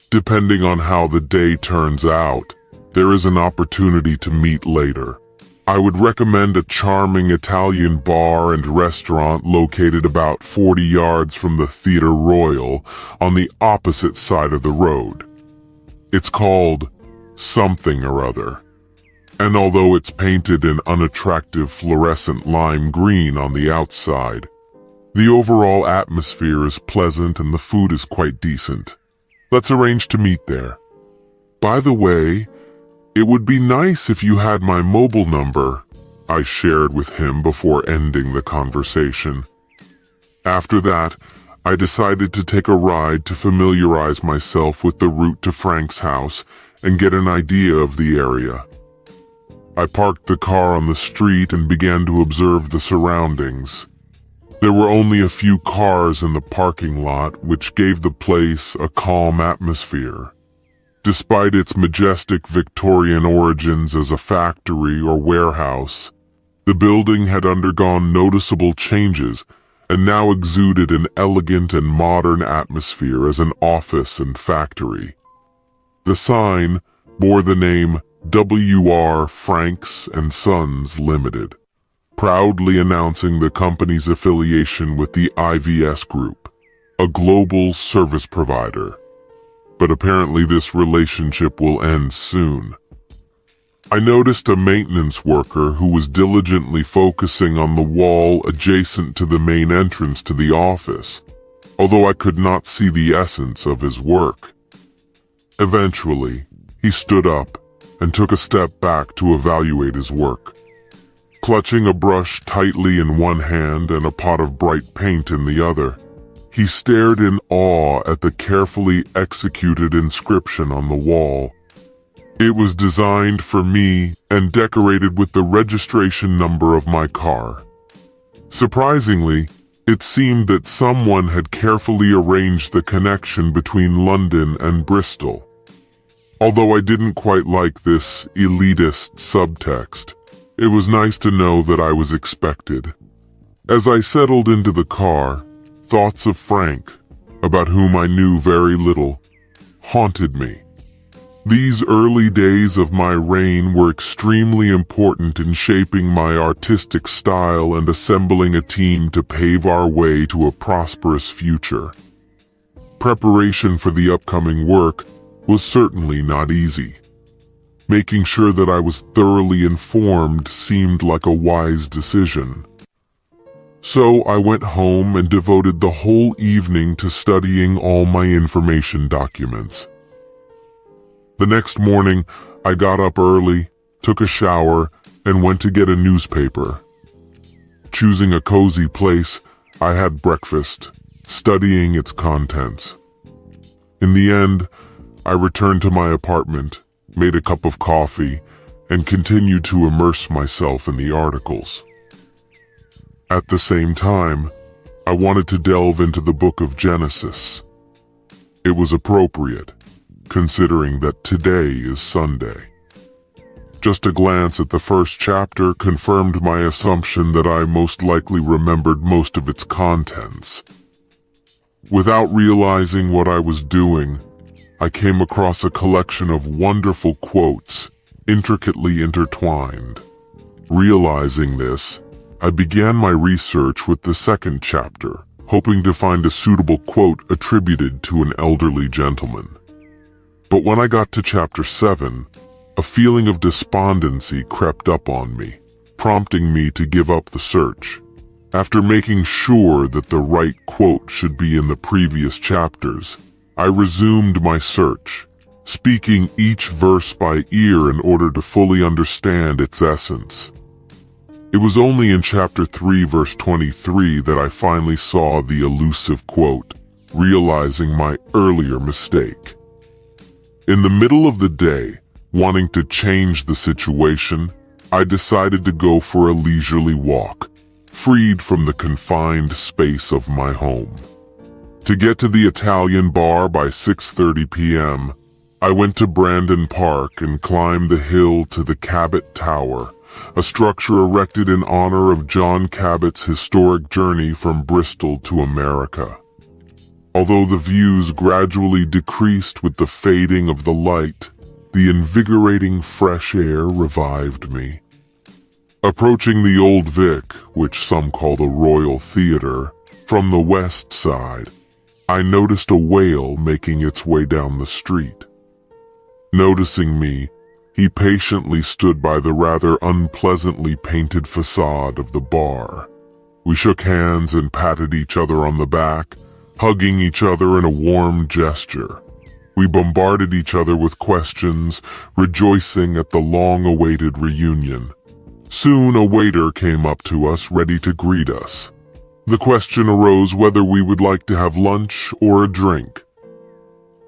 S1: Depending on how the day turns out, there is an opportunity to meet later. I would recommend a charming Italian bar and restaurant located about 40 yards from the Theatre Royal on the opposite side of the road. It's called something or other, and although it's painted in unattractive fluorescent lime green on the outside, the overall atmosphere is pleasant and the food is quite decent. Let's arrange to meet there. By the way, it would be nice if you had my mobile number, I shared with him before ending the conversation. After that, I decided to take a ride to familiarize myself with the route to Frank's house and get an idea of the area. I parked the car on the street and began to observe the surroundings. There were only a few cars in the parking lot, which gave the place a calm atmosphere. Despite its majestic Victorian origins as a factory or warehouse, the building had undergone noticeable changes and now exuded an elegant and modern atmosphere as an office and factory. The sign bore the name W.R. Franks & Sons Limited, proudly announcing the company's affiliation with the IVS Group, a global service provider. But apparently this relationship will end soon. I noticed a maintenance worker who was diligently focusing on the wall adjacent to the main entrance to the office, although I could not see the essence of his work. Eventually, he stood up and took a step back to evaluate his work. Clutching a brush tightly in one hand and a pot of bright paint in the other, he stared in awe at the carefully executed inscription on the wall. It was designed for me and decorated with the registration number of my car. Surprisingly, it seemed that someone had carefully arranged the connection between London and Bristol. Although I didn't quite like this elitist subtext, it was nice to know that I was expected. As I settled into the car, thoughts of Frank, about whom I knew very little, haunted me. These early days of my reign were extremely important in shaping my artistic style and assembling a team to pave our way to a prosperous future. Preparation for the upcoming work was certainly not easy. Making sure that I was thoroughly informed seemed like a wise decision. So I went home and devoted the whole evening to studying all my information documents. The next morning, I got up early, took a shower, and went to get a newspaper. Choosing a cozy place, I had breakfast, studying its contents. In the end, I returned to my apartment, made a cup of coffee, and continued to immerse myself in the articles. At the same time, I wanted to delve into the book of Genesis. It was appropriate, considering that today is Sunday. Just a glance at the first chapter confirmed my assumption that I most likely remembered most of its contents. Without realizing what I was doing, I came across a collection of wonderful quotes, intricately intertwined. Realizing this, I began my research with the second chapter, hoping to find a suitable quote attributed to an elderly gentleman. But when I got to chapter 7, a feeling of despondency crept up on me, prompting me to give up the search. After making sure that the right quote should be in the previous chapters, I resumed my search, speaking each verse by ear in order to fully understand its essence. It was only in chapter 3 verse 23 that I finally saw the elusive quote, realizing my earlier mistake. In the middle of the day, wanting to change the situation, I decided to go for a leisurely walk, freed from the confined space of my home. To get to the Italian bar by 6:30 p.m., I went to Brandon Park and climbed the hill to the Cabot Tower, a structure erected in honor of John Cabot's historic journey from Bristol to America. Although the views gradually decreased with the fading of the light, the invigorating fresh air revived me. Approaching the Old Vic, which some call the Royal Theatre, from the west side, I noticed a whale making its way down the street. Noticing me, he patiently stood by the rather unpleasantly painted facade of the bar. We shook hands and patted each other on the back, hugging each other in a warm gesture. We bombarded each other with questions, rejoicing at the long-awaited reunion. Soon a waiter came up to us, ready to greet us. The question arose whether we would like to have lunch or a drink.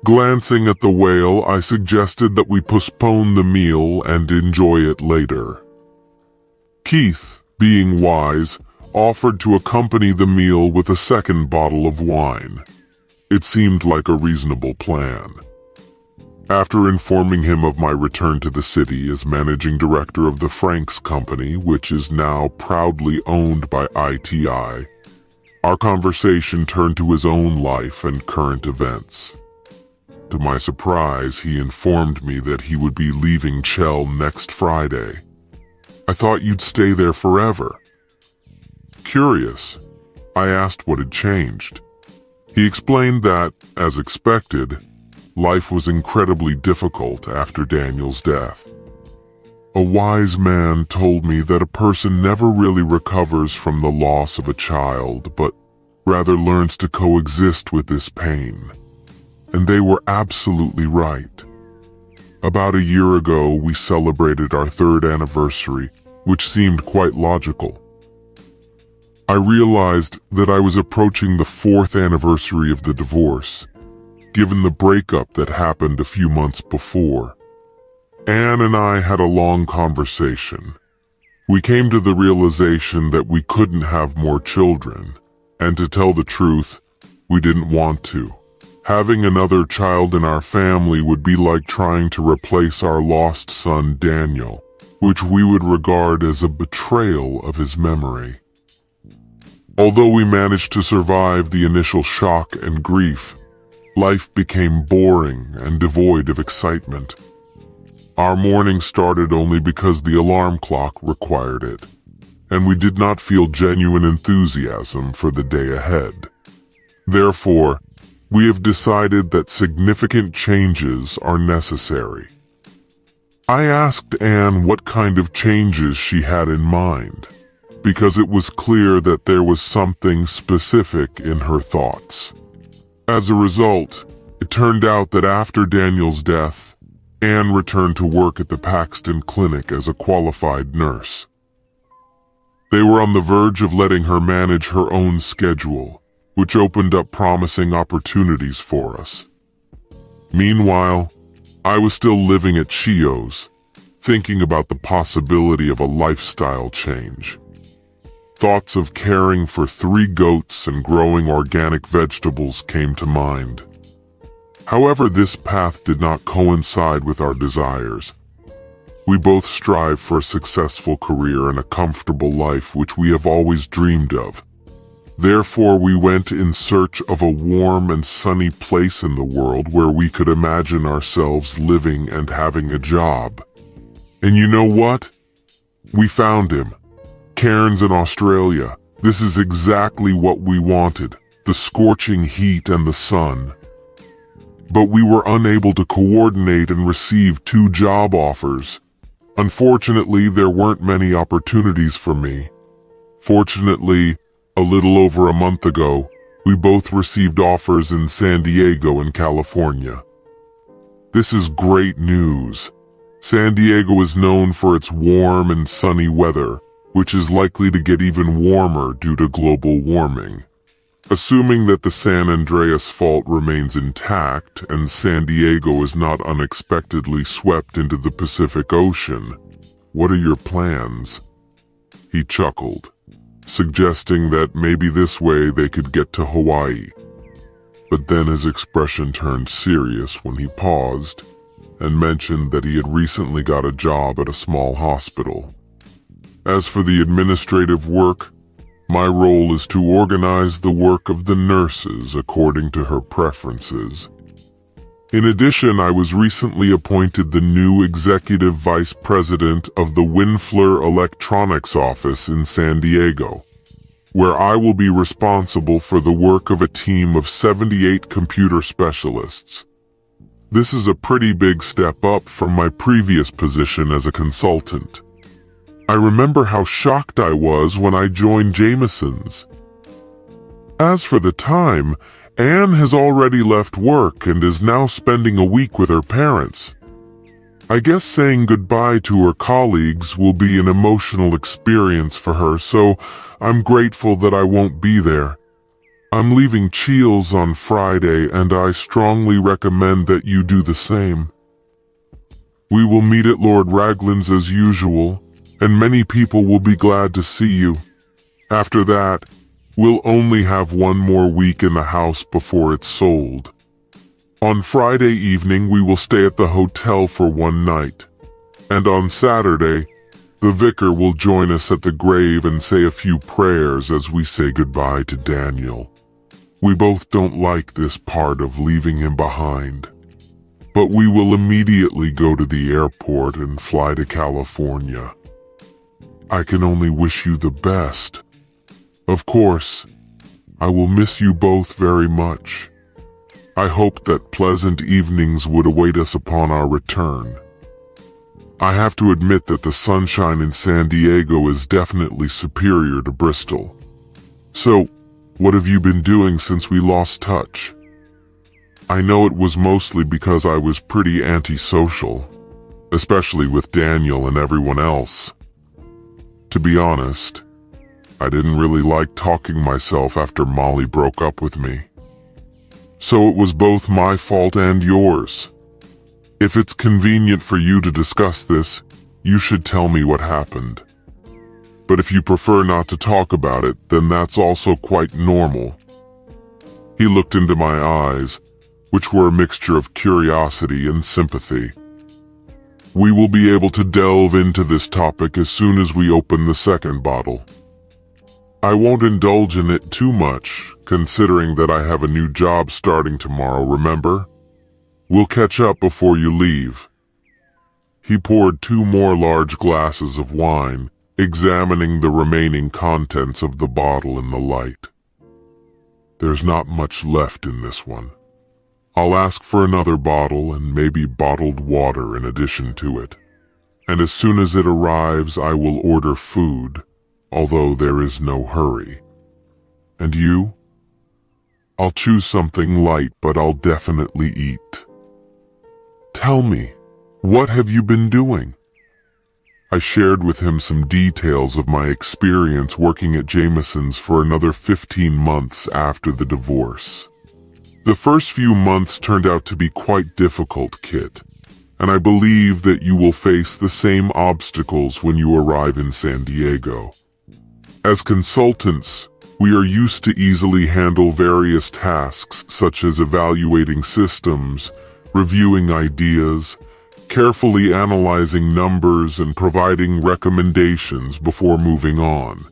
S1: Glancing at the whale, I suggested that we postpone the meal and enjoy it later. Keith, being wise, offered to accompany the meal with a second bottle of wine. It seemed like a reasonable plan. After informing him of my return to the city as managing director of the Franks Company, which is now proudly owned by ITI, our conversation turned to his own life and current events. To my surprise, he informed me that he would be leaving Chell next Friday. I thought you'd stay there forever. Curious, I asked what had changed. He explained that, as expected, life was incredibly difficult after Daniel's death. A wise man told me that a person never really recovers from the loss of a child, but rather learns to coexist with this pain. And they were absolutely right. About a year ago, we celebrated our 3rd anniversary, which seemed quite logical. I realized that I was approaching the 4th anniversary of the divorce, given the breakup that happened a few months before. Anne and I had a long conversation. We came to the realization that we couldn't have more children, and to tell the truth, we didn't want to. Having another child in our family would be like trying to replace our lost son Daniel, which we would regard as a betrayal of his memory. Although we managed to survive the initial shock and grief, life became boring and devoid of excitement. Our morning started only because the alarm clock required it, and we did not feel genuine enthusiasm for the day ahead. Therefore, we have decided that significant changes are necessary. I asked Anne what kind of changes she had in mind, because it was clear that there was something specific in her thoughts. As a result, it turned out that after Daniel's death, Anne returned to work at the Paxton Clinic as a qualified nurse. They were on the verge of letting her manage her own schedule, which opened up promising opportunities for us. Meanwhile, I was still living at Chio's, thinking about the possibility of a lifestyle change. Thoughts of caring for 3 goats and growing organic vegetables came to mind. However, this path did not coincide with our desires. We both strive for a successful career and a comfortable life which we have always dreamed of. Therefore, we went in search of a warm and sunny place in the world where we could imagine ourselves living and having a job. And you know what? We found him. Cairns in Australia. This is exactly what we wanted, the scorching heat and the sun. But we were unable to coordinate and receive 2 job offers. Unfortunately, there weren't many opportunities for me. Fortunately, a little over a month ago, we both received offers in San Diego and California. This is great news. San Diego is known for its warm and sunny weather, which is likely to get even warmer due to global warming. Assuming that the San Andreas Fault remains intact and San Diego is not unexpectedly swept into the Pacific Ocean, what are your plans? He chuckled, suggesting that maybe this way they could get to Hawaii. But then his expression turned serious when he paused and mentioned that he had recently got a job at a small hospital. As for the administrative work, my role is to organize the work of the nurses according to her preferences. In addition, I was recently appointed the new executive vice president of the Winfler Electronics office in San Diego, where I will be responsible for the work of a team of 78 computer specialists. This is a pretty big step up from my previous position as a consultant. I remember how shocked I was when I joined Jameson's. As for the time, Anne has already left work and is now spending a week with her parents. I guess saying goodbye to her colleagues will be an emotional experience for her, so I'm grateful that I won't be there. I'm leaving Cheels on Friday, and I strongly recommend that you do the same. We will meet at Lord Raglan's as usual, and many people will be glad to see you. After that, we'll only have 1 more week in the house before it's sold. On Friday evening, we will stay at the hotel for 1 night. And on Saturday, the vicar will join us at the grave and say a few prayers as we say goodbye to Daniel. We both don't like this part of leaving him behind. But we will immediately go to the airport and fly to California. I can only wish you the best. Of course, I will miss you both very much. I hope that pleasant evenings would await us upon our return. I have to admit that the sunshine in San Diego is definitely superior to Bristol. So, what have you been doing since we lost touch? I know it was mostly because I was pretty antisocial, especially with Daniel and everyone else. To be honest, I didn't really like talking myself after Molly broke up with me. So it was both my fault and yours. If it's convenient for you to discuss this, you should tell me what happened. But if you prefer not to talk about it, then that's also quite normal. He looked into my eyes, which were a mixture of curiosity and sympathy. We will be able to delve into this topic as soon as we open the second bottle. I won't indulge in it too much, considering that I have a new job starting tomorrow, remember? We'll catch up before you leave. He poured 2 more large glasses of wine, examining the remaining contents of the bottle in the light. There's not much left in this one. I'll ask for another bottle and maybe bottled water in addition to it. And as soon as it arrives, I will order food, although there is no hurry. And you? I'll choose something light, but I'll definitely eat. Tell me, what have you been doing? I shared with him some details of my experience working at Jameson's for another 15 months after the divorce. The first few months turned out to be quite difficult, Kit, and I believe that you will face the same obstacles when you arrive in San Diego. As consultants, we are used to easily handle various tasks such as evaluating systems, reviewing ideas, carefully analyzing numbers, and providing recommendations before moving on.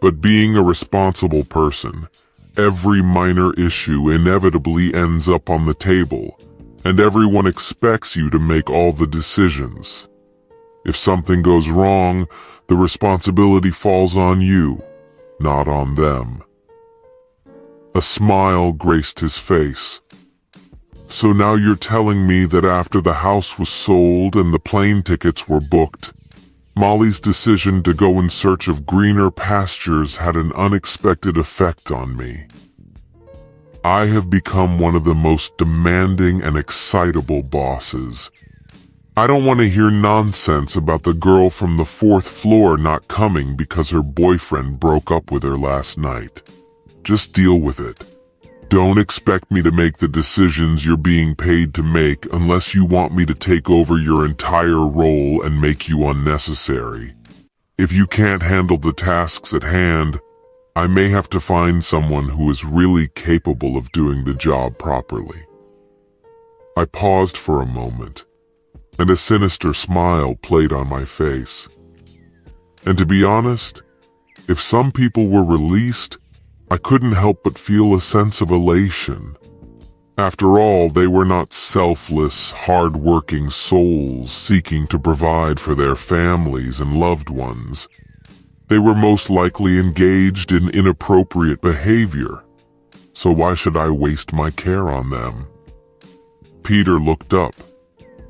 S1: But being a responsible person, every minor issue inevitably ends up on the table, and everyone expects you to make all the decisions. If something goes wrong, the responsibility falls on you, not on them. A smile graced his face. So now you're telling me that after the house was sold and the plane tickets were booked, Molly's decision to go in search of greener pastures had an unexpected effect on me. I have become one of the most demanding and excitable bosses. I don't want to hear nonsense about the girl from the 4th floor not coming because her boyfriend broke up with her last night. Just deal with it. Don't expect me to make the decisions you're being paid to make unless you want me to take over your entire role and make you unnecessary. If you can't handle the tasks at hand, I may have to find someone who is really capable of doing the job properly. I paused for a moment, and a sinister smile played on my face. And to be honest, if some people were released, I couldn't help but feel a sense of elation. After all, they were not selfless, hard-working souls seeking to provide for their families and loved ones. They were most likely engaged in inappropriate behavior, so why should I waste my care on them? Peter looked up,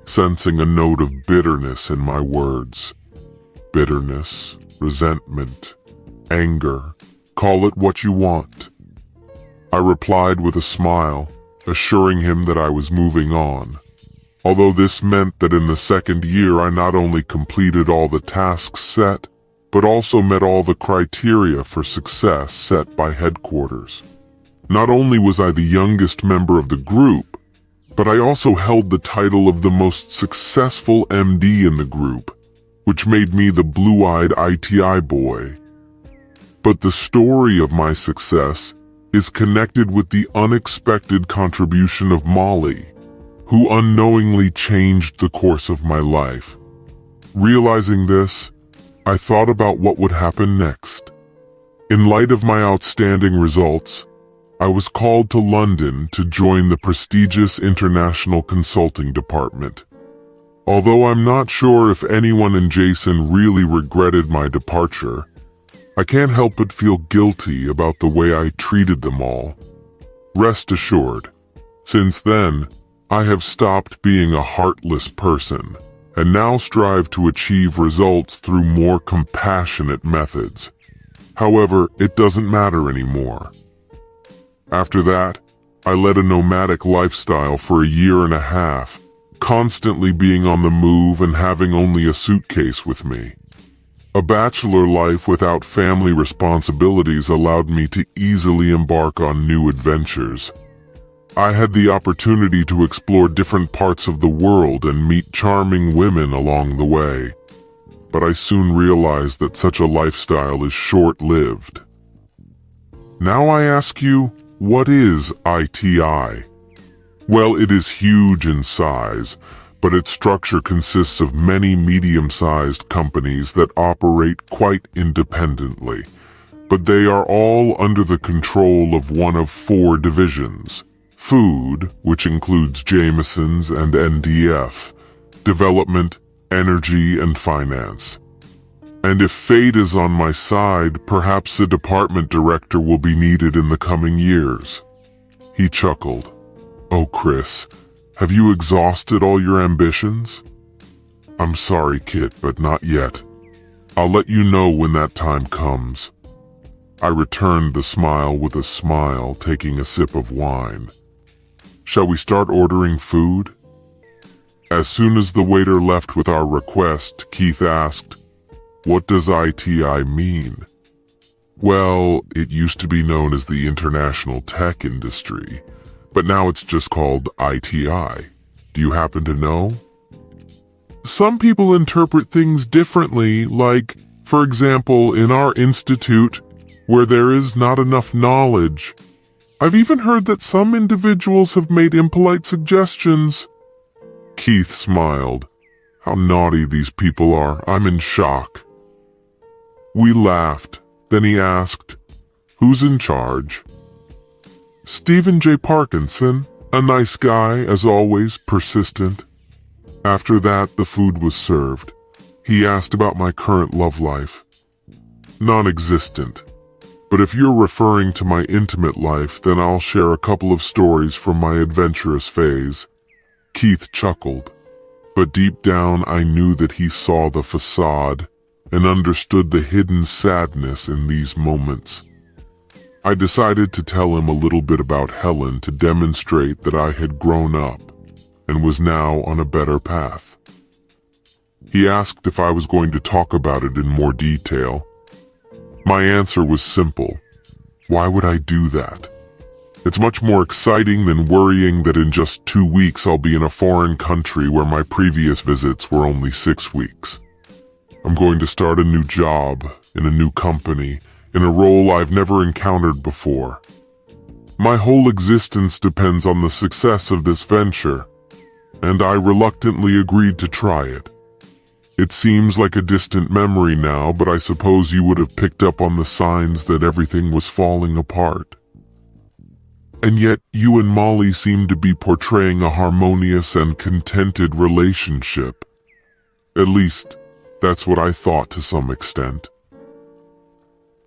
S1: sensing a note of bitterness in my words. Bitterness, resentment, anger, call it what you want. I replied with a smile, assuring him that I was moving on. Although this meant that in the second year I not only completed all the tasks set, but also met all the criteria for success set by headquarters. Not only was I the youngest member of the group, but I also held the title of the most successful MD in the group, which made me the blue-eyed ITI boy. But the story of my success is connected with the unexpected contribution of Molly, who unknowingly changed the course of my life. Realizing this, I thought about what would happen next. In light of my outstanding results, I was called to London to join the prestigious international consulting department. Although I'm not sure if anyone in Jason really regretted my departure, I can't help but feel guilty about the way I treated them all. Rest assured, since then, I have stopped being a heartless person and now strive to achieve results through more compassionate methods. However, it doesn't matter anymore. After that, I led a nomadic lifestyle for a year and a half, constantly being on the move and having only a suitcase with me. A bachelor life without family responsibilities allowed me to easily embark on new adventures. I had the opportunity to explore different parts of the world and meet charming women along the way. But I soon realized that such a lifestyle is short-lived. Now I ask you, what is ITI? Well, it is huge in size, but its structure consists of many medium-sized companies that operate quite independently. But they are all under the control of one of 4 divisions. Food, which includes Jameson's and NDF, development, energy, and finance. And if fate is on my side, perhaps a department director will be needed in the coming years. He chuckled. Oh, Chris, have you exhausted all your ambitions? I'm sorry, Kit, but not yet. I'll let you know when that time comes. I returned the smile with a smile, taking a sip of wine. Shall we start ordering food? As soon as the waiter left with our request, Keith asked, "What does ITI mean?" Well, it used to be known as the International Tech Industry, but now it's just called ITI. Do you happen to know? Some people interpret things differently, like, for example, in our institute, where there is not enough knowledge. I've even heard that some individuals have made impolite suggestions. Keith smiled. How naughty these people are. I'm in shock. We laughed. Then he asked, "Who's in charge?" Stephen J. Parkinson, a nice guy, as always, persistent. After that, the food was served. He asked about my current love life. Non-existent. But if you're referring to my intimate life, then I'll share a couple of stories from my adventurous phase. Keith chuckled. But deep down I knew that he saw the facade and understood the hidden sadness in these moments. I decided to tell him a little bit about Helen to demonstrate that I had grown up and was now on a better path. He asked if I was going to talk about it in more detail. My answer was simple. Why would I do that? It's much more exciting than worrying that in just 2 weeks I'll be in a foreign country where my previous visits were only 6 weeks. I'm going to start a new job, in a new company, in a role I've never encountered before. My whole existence depends on the success of this venture, and I reluctantly agreed to try it. It seems like a distant memory now, but I suppose you would have picked up on the signs that everything was falling apart. And yet you and Molly seem to be portraying a harmonious and contented relationship. At least, that's what I thought to some extent.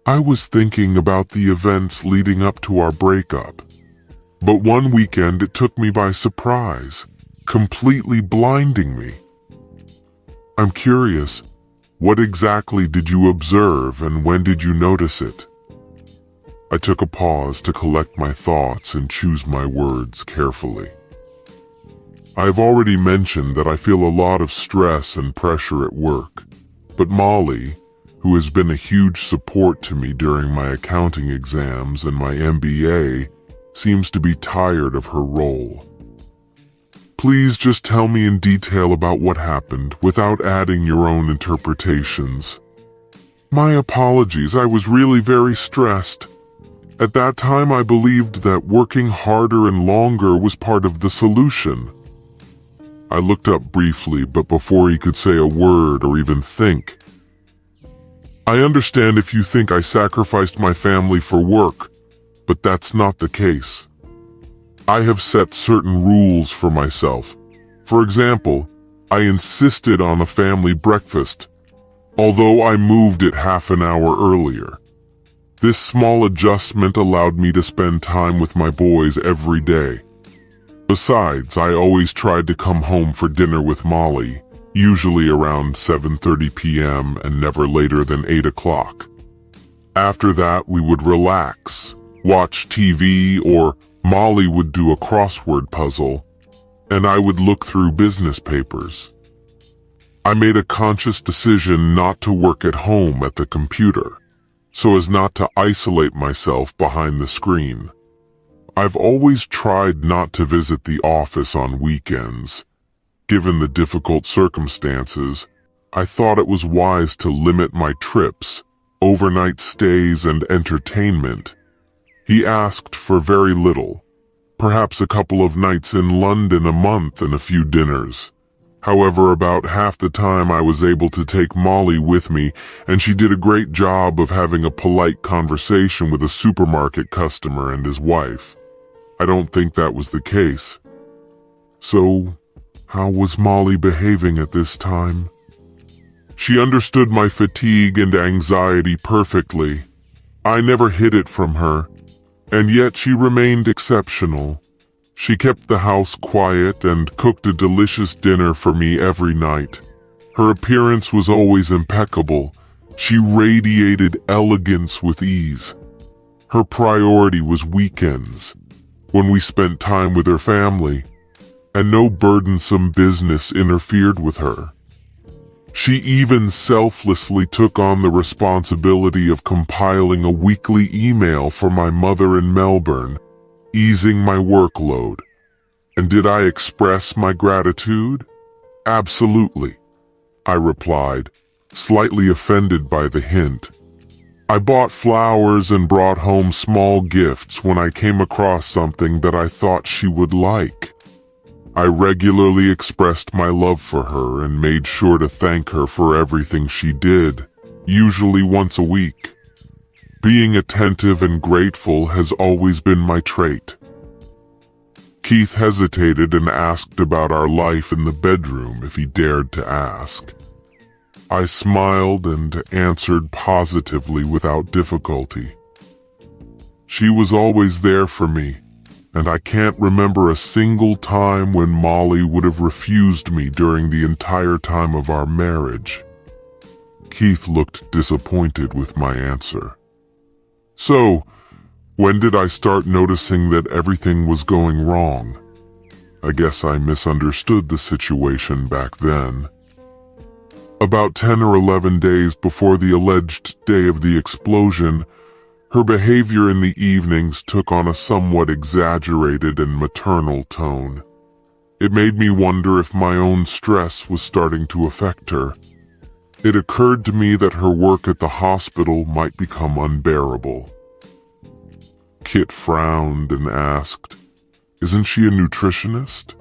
S1: I was thinking about the events leading up to our breakup. But one weekend it took me by surprise, completely blinding me. I'm curious, what exactly did you observe and when did you notice it? I took a pause to collect my thoughts and choose my words carefully. I've already mentioned that I feel a lot of stress and pressure at work, but Molly, who has been a huge support to me during my accounting exams and my MBA, seems to be tired of her role. Please just tell me in detail about what happened, without adding your own interpretations. My apologies, I was really very stressed. At that time I believed that working harder and longer was part of the solution. I looked up briefly, but before he could say a word or even think. I understand if you think I sacrificed my family for work, but that's not the case. I have set certain rules for myself. For example, I insisted on a family breakfast, although I moved it half an hour earlier. This small adjustment allowed me to spend time with my boys every day. Besides, I always tried to come home for dinner with Molly, usually around 7:30 p.m. and never later than 8 o'clock. After that, we would relax, watch TV, or Molly would do a crossword puzzle, and I would look through business papers. I made a conscious decision not to work at home at the computer, so as not to isolate myself behind the screen. I've always tried not to visit the office on weekends. Given the difficult circumstances, I thought it was wise to limit my trips, overnight stays, and entertainment. He asked for very little, perhaps a couple of nights in London a month and a few dinners. However, about half the time I was able to take Molly with me, and she did a great job of having a polite conversation with a supermarket customer and his wife. I don't think that was the case. So, how was Molly behaving at this time? She understood my fatigue and anxiety perfectly. I never hid it from her. And yet she remained exceptional. She kept the house quiet and cooked a delicious dinner for me every night. Her appearance was always impeccable. She radiated elegance with ease. Her priority was weekends, when we spent time with her family, and no burdensome business interfered with her. She even selflessly took on the responsibility of compiling a weekly email for my mother in Melbourne, easing my workload. And did I express my gratitude? Absolutely, I replied, slightly offended by the hint. I bought flowers and brought home small gifts when I came across something that I thought she would like. I regularly expressed my love for her and made sure to thank her for everything she did, usually once a week. Being attentive and grateful has always been my trait. Keith hesitated and asked about our life in the bedroom if he dared to ask. I smiled and answered positively without difficulty. She was always there for me, and I can't remember a single time when Molly would have refused me during the entire time of our marriage. Keith looked disappointed with my answer. So, when did I start noticing that everything was going wrong? I guess I misunderstood the situation back then. About 10 or 11 days before the alleged day of the explosion, her behavior in the evenings took on a somewhat exaggerated and maternal tone. It made me wonder if my own stress was starting to affect her. It occurred to me that her work at the hospital might become unbearable. Kit frowned and asked, "Isn't she a nutritionist?"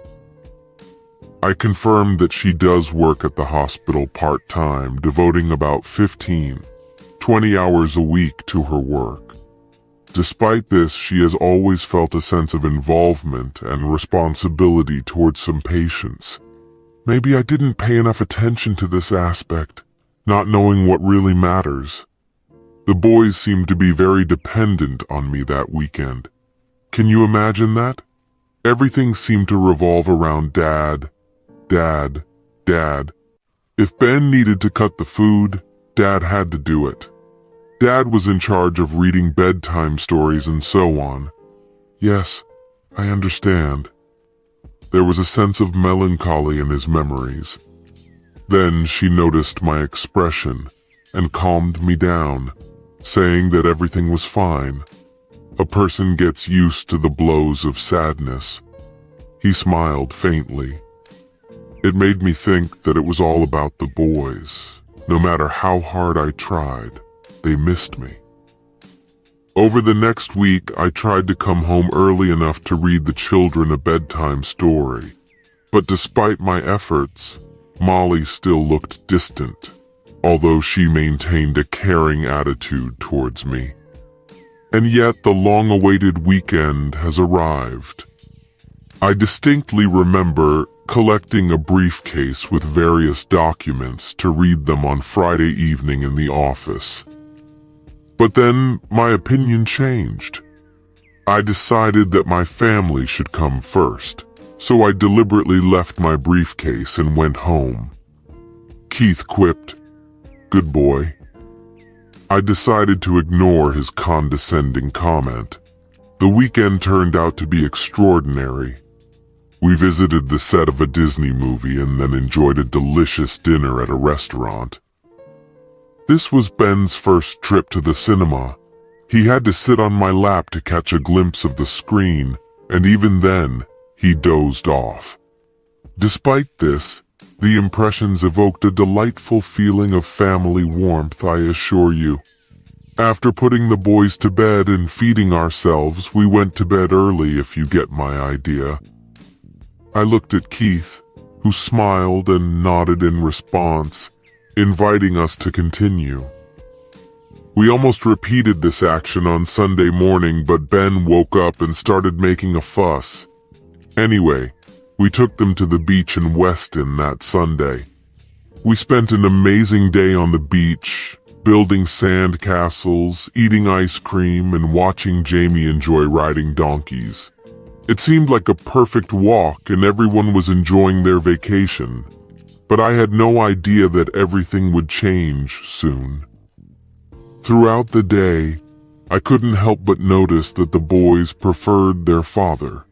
S1: I confirmed that she does work at the hospital part-time, devoting about 15-20 hours a week to her work. Despite this, she has always felt a sense of involvement and responsibility towards some patients. Maybe I didn't pay enough attention to this aspect, not knowing what really matters. The boys seemed to be very dependent on me that weekend. Can you imagine that? Everything seemed to revolve around Dad. Dad. If Ben needed to cut the food, Dad had to do it. Dad was in charge of reading bedtime stories and so on. Yes, I understand. There was a sense of melancholy in his memories. Then she noticed my expression and calmed me down, saying that everything was fine. A person gets used to the blows of sadness. He smiled faintly. It made me think that it was all about the boys. No matter how hard I tried, they missed me. Over the next week, I tried to come home early enough to read the children a bedtime story. But despite my efforts, Molly still looked distant, although she maintained a caring attitude towards me. And yet the long-awaited weekend has arrived. I distinctly remember collecting a briefcase with various documents to read them on Friday evening in the office. But then my opinion changed. I decided that my family should come first, so I deliberately left my briefcase and went home. Keith quipped, "Good boy." I decided to ignore his condescending comment. The weekend turned out to be extraordinary. We visited the set of a Disney movie and then enjoyed a delicious dinner at a restaurant. This was Ben's first trip to the cinema. He had to sit on my lap to catch a glimpse of the screen, and even then, he dozed off. Despite this, the impressions evoked a delightful feeling of family warmth, I assure you. After putting the boys to bed and feeding ourselves, we went to bed early, if you get my idea. I looked at Keith, who smiled and nodded in response, inviting us to continue. We almost repeated this action on Sunday morning, but Ben woke up and started making a fuss. Anyway, we took them to the beach in Weston that Sunday. We spent an amazing day on the beach, building sand castles, eating ice cream, and watching Jamie enjoy riding donkeys. It seemed like a perfect walk and everyone was enjoying their vacation. But I had no idea that everything would change soon. Throughout the day, I couldn't help but notice that the boys preferred their father.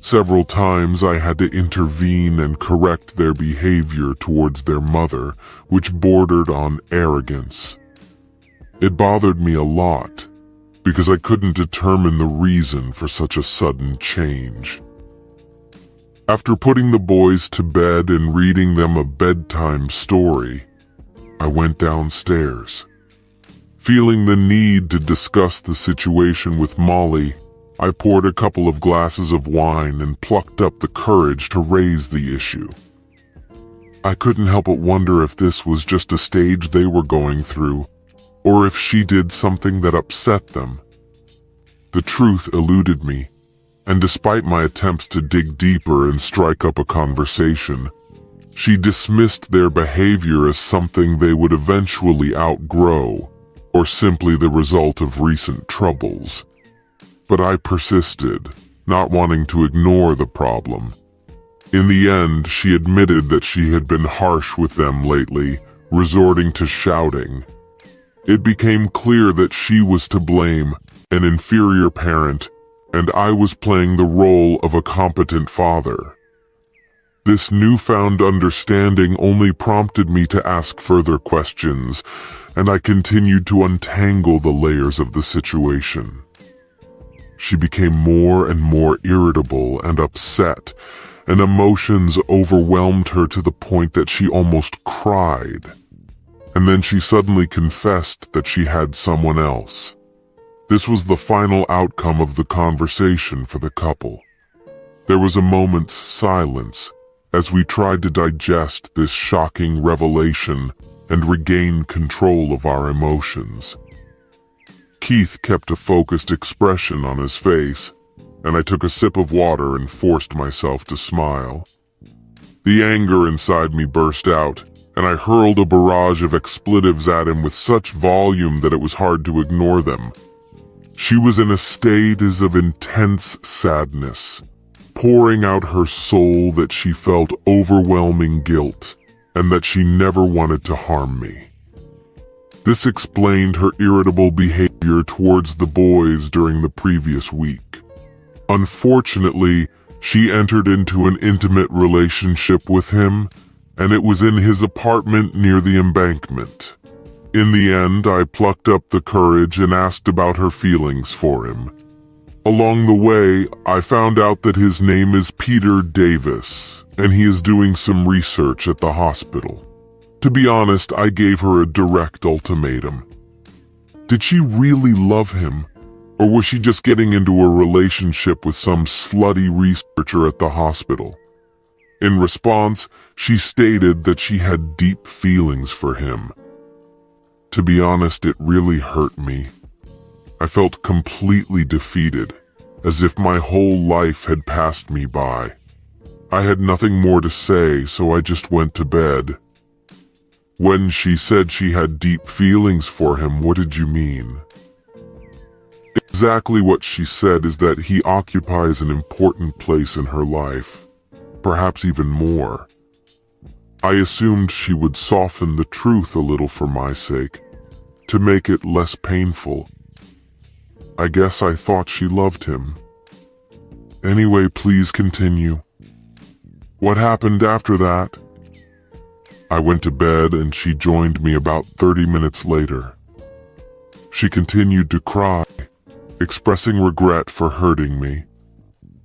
S1: Several times I had to intervene and correct their behavior towards their mother, which bordered on arrogance. It bothered me a lot, because I couldn't determine the reason for such a sudden change. After putting the boys to bed and reading them a bedtime story, I went downstairs. Feeling the need to discuss the situation with Molly, I poured a couple of glasses of wine and plucked up the courage to raise the issue. I couldn't help but wonder if this was just a stage they were going through, or if she did something that upset them. The truth eluded me, and despite my attempts to dig deeper and strike up a conversation, she dismissed their behavior as something they would eventually outgrow, or simply the result of recent troubles. But I persisted, not wanting to ignore the problem. In the end, she admitted that she had been harsh with them lately, resorting to shouting. It became clear that she was to blame, an inferior parent, and I was playing the role of a competent father. This newfound understanding only prompted me to ask further questions, and I continued to untangle the layers of the situation. She became more and more irritable and upset, and emotions overwhelmed her to the point that she almost cried. And then she suddenly confessed that she had someone else. This was the final outcome of the conversation for the couple. There was a moment's silence as we tried to digest this shocking revelation and regain control of our emotions. Keith kept a focused expression on his face, and I took a sip of water and forced myself to smile. The anger inside me burst out, and I hurled a barrage of expletives at him with such volume that it was hard to ignore them. She was in a state as of intense sadness, pouring out her soul that she felt overwhelming guilt, and that she never wanted to harm me. This explained her irritable behavior towards the boys during the previous week. Unfortunately, she entered into an intimate relationship with him, and it was in his apartment near the embankment. In the end, I plucked up the courage and asked about her feelings for him. Along the way, I found out that his name is Peter Davis, and he is doing some research at the hospital. To be honest, I gave her a direct ultimatum. Did she really love him, or was she just getting into a relationship with some slutty researcher at the hospital? In response, she stated that she had deep feelings for him. To be honest, it really hurt me. I felt completely defeated, as if my whole life had passed me by. I had nothing more to say, so I just went to bed. When she said she had deep feelings for him, what did you mean? Exactly what she said is that he occupies an important place in her life, perhaps even more. I assumed she would soften the truth a little for my sake, to make it less painful. I guess I thought she loved him. Anyway, please continue. What happened after that? I went to bed and she joined me about 30 minutes later. She continued to cry, expressing regret for hurting me.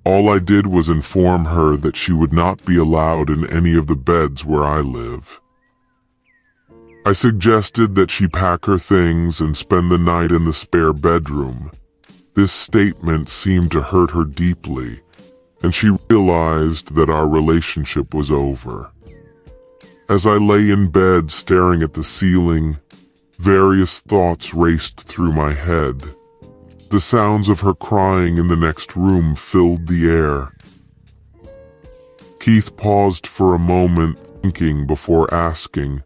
S1: All I did was inform her that she would not be allowed in any of the beds where I live. I suggested that she pack her things and spend the night in the spare bedroom. This statement seemed to hurt her deeply, and she realized that our relationship was over. As I lay in bed staring at the ceiling, various thoughts raced through my head. The sounds of her crying in the next room filled the air. Keith paused for a moment, thinking before asking,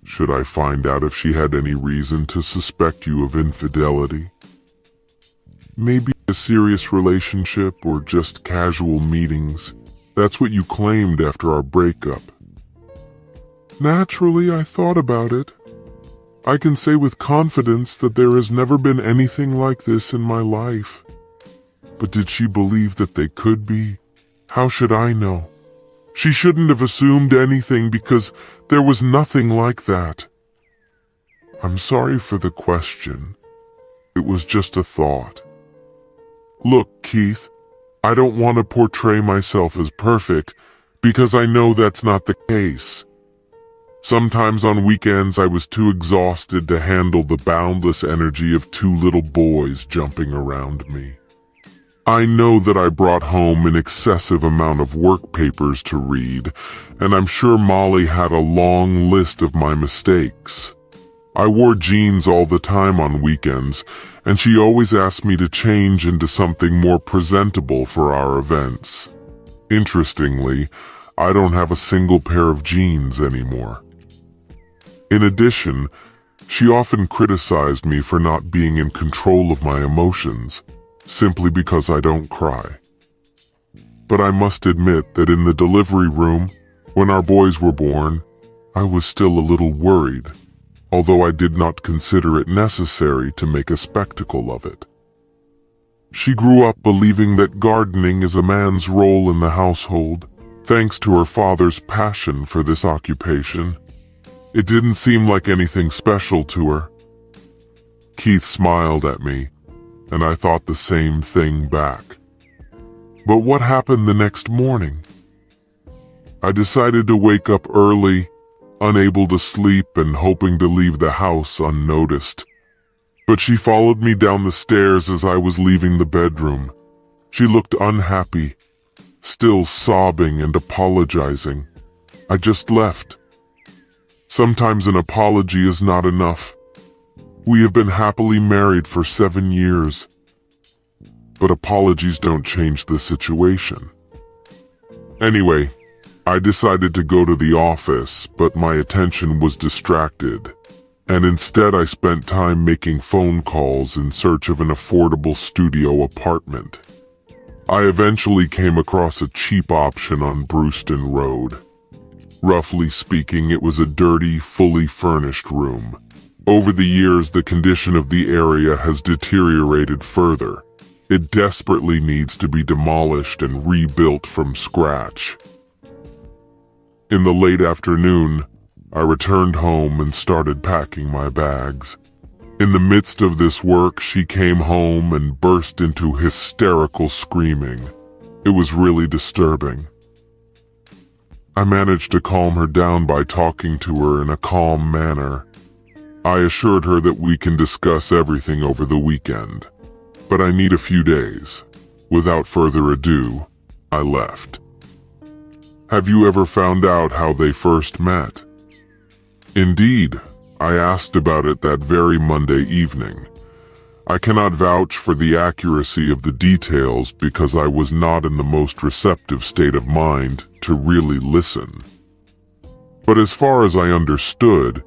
S1: "Should I find out if she had any reason to suspect you of infidelity? Maybe a serious relationship or just casual meetings. That's what you claimed after our breakup." Naturally, I thought about it. I can say with confidence that there has never been anything like this in my life. But did she believe that they could be? How should I know? She shouldn't have assumed anything because there was nothing like that. I'm sorry for the question. It was just a thought. Look, Keith, I don't want to portray myself as perfect, because I know that's not the case. Sometimes on weekends I was too exhausted to handle the boundless energy of two little boys jumping around me. I know that I brought home an excessive amount of work papers to read, and I'm sure Molly had a long list of my mistakes. I wore jeans all the time on weekends, and she always asked me to change into something more presentable for our events. Interestingly, I don't have a single pair of jeans anymore. In addition, she often criticized me for not being in control of my emotions, simply because I don't cry. But I must admit that in the delivery room, when our boys were born, I was still a little worried, although I did not consider it necessary to make a spectacle of it. She grew up believing that gardening is a man's role in the household, thanks to her father's passion for this occupation. It didn't seem like anything special to her. Keith smiled at me, and I thought the same thing back. But what happened the next morning? I decided to wake up early, unable to sleep and hoping to leave the house unnoticed. But she followed me down the stairs as I was leaving the bedroom. She looked unhappy, still sobbing and apologizing. I just left. Sometimes an apology is not enough. We have been happily married for 7 years. But apologies don't change the situation. Anyway, I decided to go to the office, but my attention was distracted, and instead I spent time making phone calls in search of an affordable studio apartment. I eventually came across a cheap option on Brewston Road. Roughly speaking, it was a dirty, fully furnished room. Over the years, the condition of the area has deteriorated further. It desperately needs to be demolished and rebuilt from scratch. In the late afternoon, I returned home and started packing my bags. In the midst of this work, she came home and burst into hysterical screaming. It was really disturbing. I managed to calm her down by talking to her in a calm manner. I assured her that we can discuss everything over the weekend, but I need a few days. Without further ado, I left. Have you ever found out how they first met? Indeed, I asked about it that very Monday evening. I cannot vouch for the accuracy of the details because I was not in the most receptive state of mind to really listen. But as far as I understood,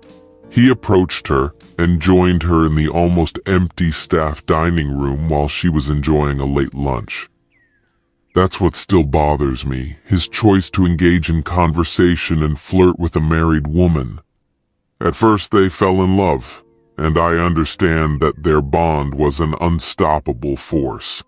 S1: he approached her and joined her in the almost empty staff dining room while she was enjoying a late lunch. That's what still bothers me, his choice to engage in conversation and flirt with a married woman. At first they fell in love, and I understand that their bond was an unstoppable force.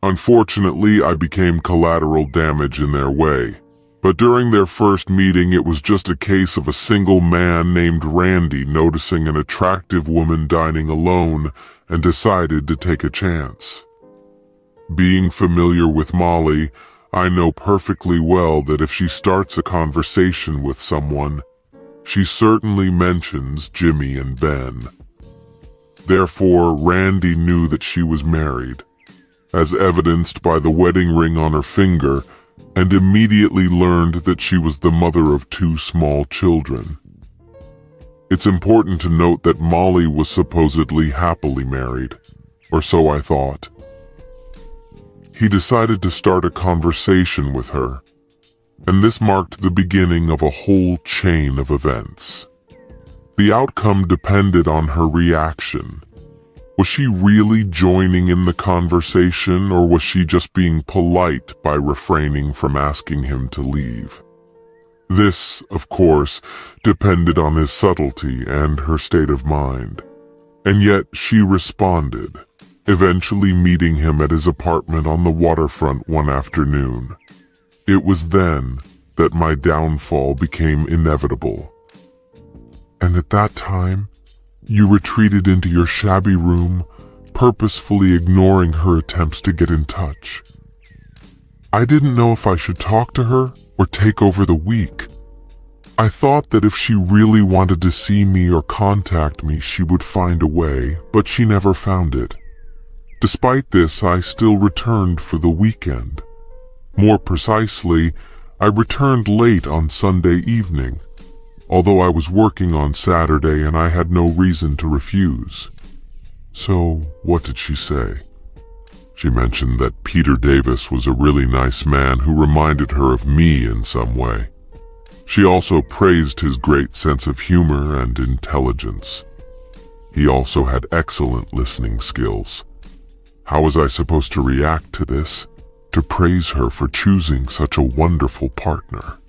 S1: Unfortunately, I became collateral damage in their way. But during their first meeting, it was just a case of a single man named Randy noticing an attractive woman dining alone and decided to take a chance. Being familiar with Molly, I know perfectly well that if she starts a conversation with someone, she certainly mentions Jimmy and Ben. Therefore, Randy knew that she was married, as evidenced by the wedding ring on her finger, and immediately learned that she was the mother of 2 small children. It's important to note that Molly was supposedly happily married, or so I thought. He decided to start a conversation with her, and this marked the beginning of a whole chain of events. The outcome depended on her reaction. Was she really joining in the conversation, or was she just being polite by refraining from asking him to leave? This, of course, depended on his subtlety and her state of mind. And yet she responded, eventually meeting him at his apartment on the waterfront one afternoon. It was then that my downfall became inevitable. And at that time, you retreated into your shabby room, purposefully ignoring her attempts to get in touch. I didn't know if I should talk to her or take over the week. I thought that if she really wanted to see me or contact me, she would find a way, but she never found it. Despite this, I still returned for the weekend. More precisely, I returned late on Sunday evening, although I was working on Saturday and I had no reason to refuse. So, what did she say? She mentioned that Peter Davis was a really nice man who reminded her of me in some way. She also praised his great sense of humor and intelligence. He also had excellent listening skills. How was I supposed to react to this? To praise her for choosing such a wonderful partner?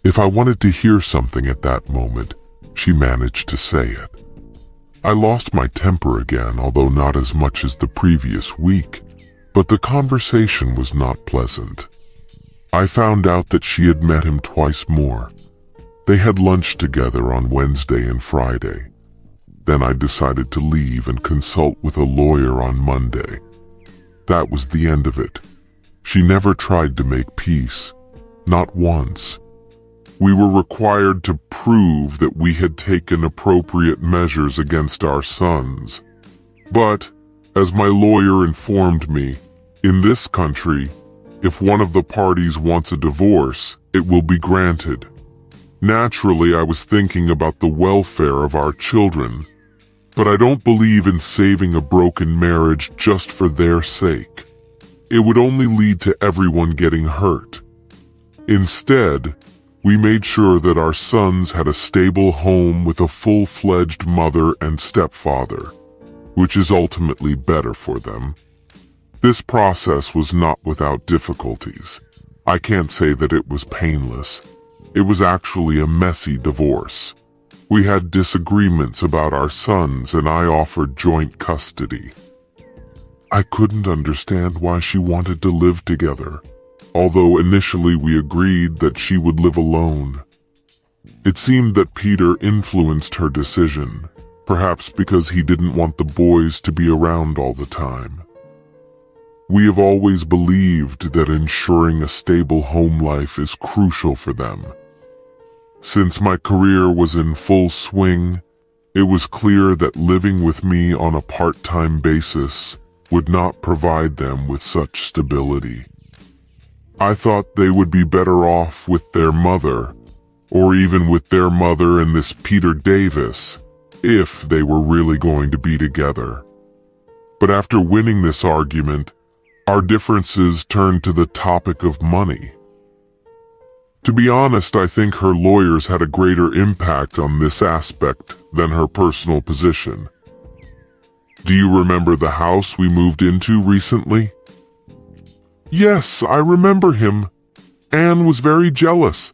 S1: If I wanted to hear something at that moment, she managed to say it. I lost my temper again, although not as much as the previous week, but the conversation was not pleasant. I found out that she had met him twice more. They had lunch together on Wednesday and Friday. Then I decided to leave and consult with a lawyer on Monday. That was the end of it. She never tried to make peace, not once. We were required to prove that we had taken appropriate measures against our sons. But, as my lawyer informed me, in this country, if one of the parties wants a divorce, it will be granted. Naturally, I was thinking about the welfare of our children, but I don't believe in saving a broken marriage just for their sake. It would only lead to everyone getting hurt. Instead, we made sure that our sons had a stable home with a full-fledged mother and stepfather, which is ultimately better for them. This process was not without difficulties. I can't say that it was painless. It was actually a messy divorce. We had disagreements about our sons and I offered joint custody. I couldn't understand why she wanted to live together, although initially we agreed that she would live alone. It seemed that Peter influenced her decision, perhaps because he didn't want the boys to be around all the time. We have always believed that ensuring a stable home life is crucial for them. Since my career was in full swing, it was clear that living with me on a part-time basis would not provide them with such stability. I thought they would be better off with their mother, or even with their mother and this Peter Davis, if they were really going to be together. But after winning this argument, our differences turned to the topic of money. To be honest, I think her lawyers had a greater impact on this aspect than her personal position. Do you remember the house we moved into recently? Yes, I remember him. Anne was very jealous.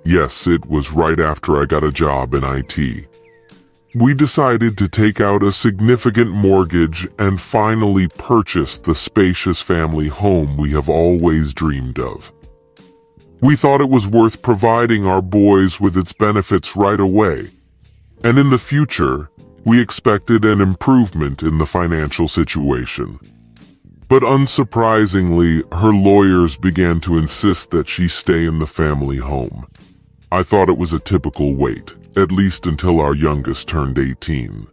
S1: Yes, it was right after I got a job in IT. We decided to take out a significant mortgage and finally purchase the spacious family home we have always dreamed of. We thought it was worth providing our boys with its benefits right away, and in the future, we expected an improvement in the financial situation. But unsurprisingly, her lawyers began to insist that she stay in the family home. I thought it was a typical wait, at least until our youngest turned 18.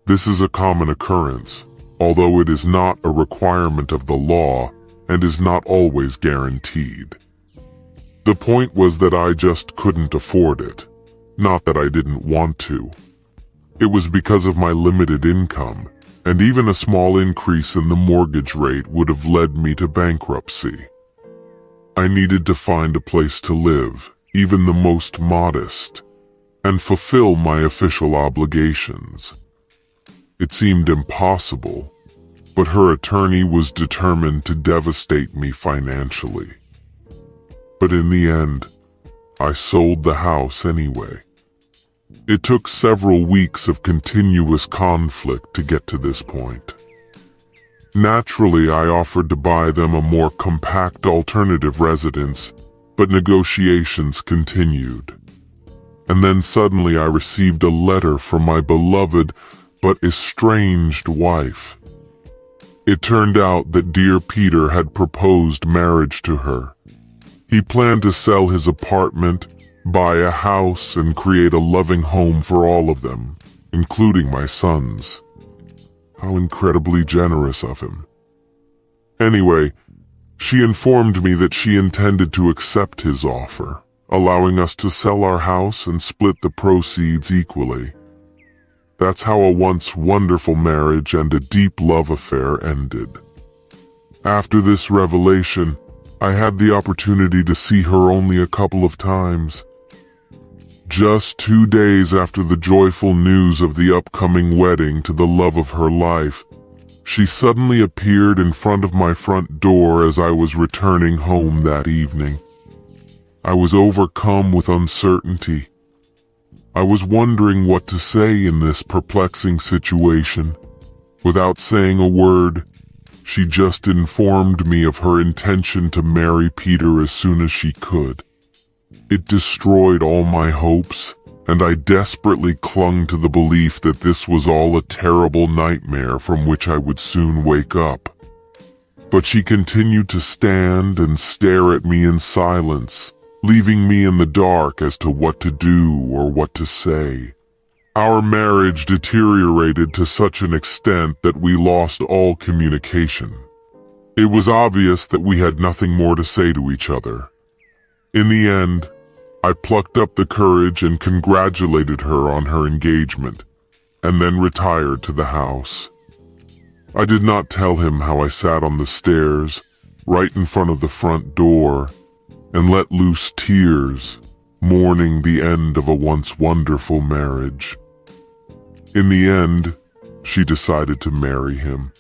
S1: This is a common occurrence, although it is not a requirement of the law and is not always guaranteed. The point was that I just couldn't afford it, not that I didn't want to. It was because of my limited income, and even a small increase in the mortgage rate would have led me to bankruptcy. I needed to find a place to live, even the most modest, and fulfill my official obligations. It seemed impossible, but her attorney was determined to devastate me financially. But in the end, I sold the house anyway. It took several weeks of continuous conflict to get to this point. Naturally, I offered to buy them a more compact alternative residence, but negotiations continued. And then suddenly I received a letter from my beloved but estranged wife. It turned out that dear Peter had proposed marriage to her. He planned to sell his apartment, buy a house, and create a loving home for all of them, including my sons. How incredibly generous of him. Anyway, she informed me that she intended to accept his offer, allowing us to sell our house and split the proceeds equally. That's how a once wonderful marriage and a deep love affair ended. After this revelation, I had the opportunity to see her only a couple of times. Just 2 days after the joyful news of the upcoming wedding to the love of her life, she suddenly appeared in front of my front door as I was returning home that evening. I was overcome with uncertainty. I was wondering what to say in this perplexing situation. Without saying a word, she just informed me of her intention to marry Peter as soon as she could. It destroyed all my hopes, and I desperately clung to the belief that this was all a terrible nightmare from which I would soon wake up. But she continued to stand and stare at me in silence, leaving me in the dark as to what to do or what to say. Our marriage deteriorated to such an extent that we lost all communication. It was obvious that we had nothing more to say to each other. In the end, I plucked up the courage and congratulated her on her engagement, and then retired to the house. I did not tell him how I sat on the stairs, right in front of the front door, and let loose tears, mourning the end of a once wonderful marriage. In the end, she decided to marry him.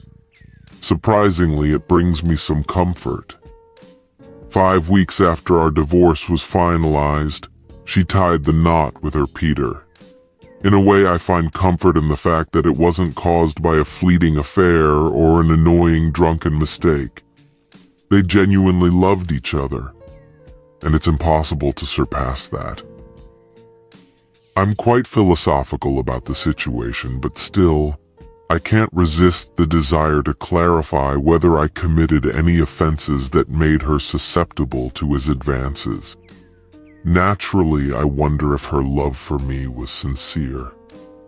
S1: Surprisingly, it brings me some comfort. 5 weeks after our divorce was finalized, she tied the knot with her Peter. In a way, I find comfort in the fact that it wasn't caused by a fleeting affair or an annoying drunken mistake. They genuinely loved each other, and it's impossible to surpass that. I'm quite philosophical about the situation, but still, I can't resist the desire to clarify whether I committed any offenses that made her susceptible to his advances. Naturally, I wonder if her love for me was sincere,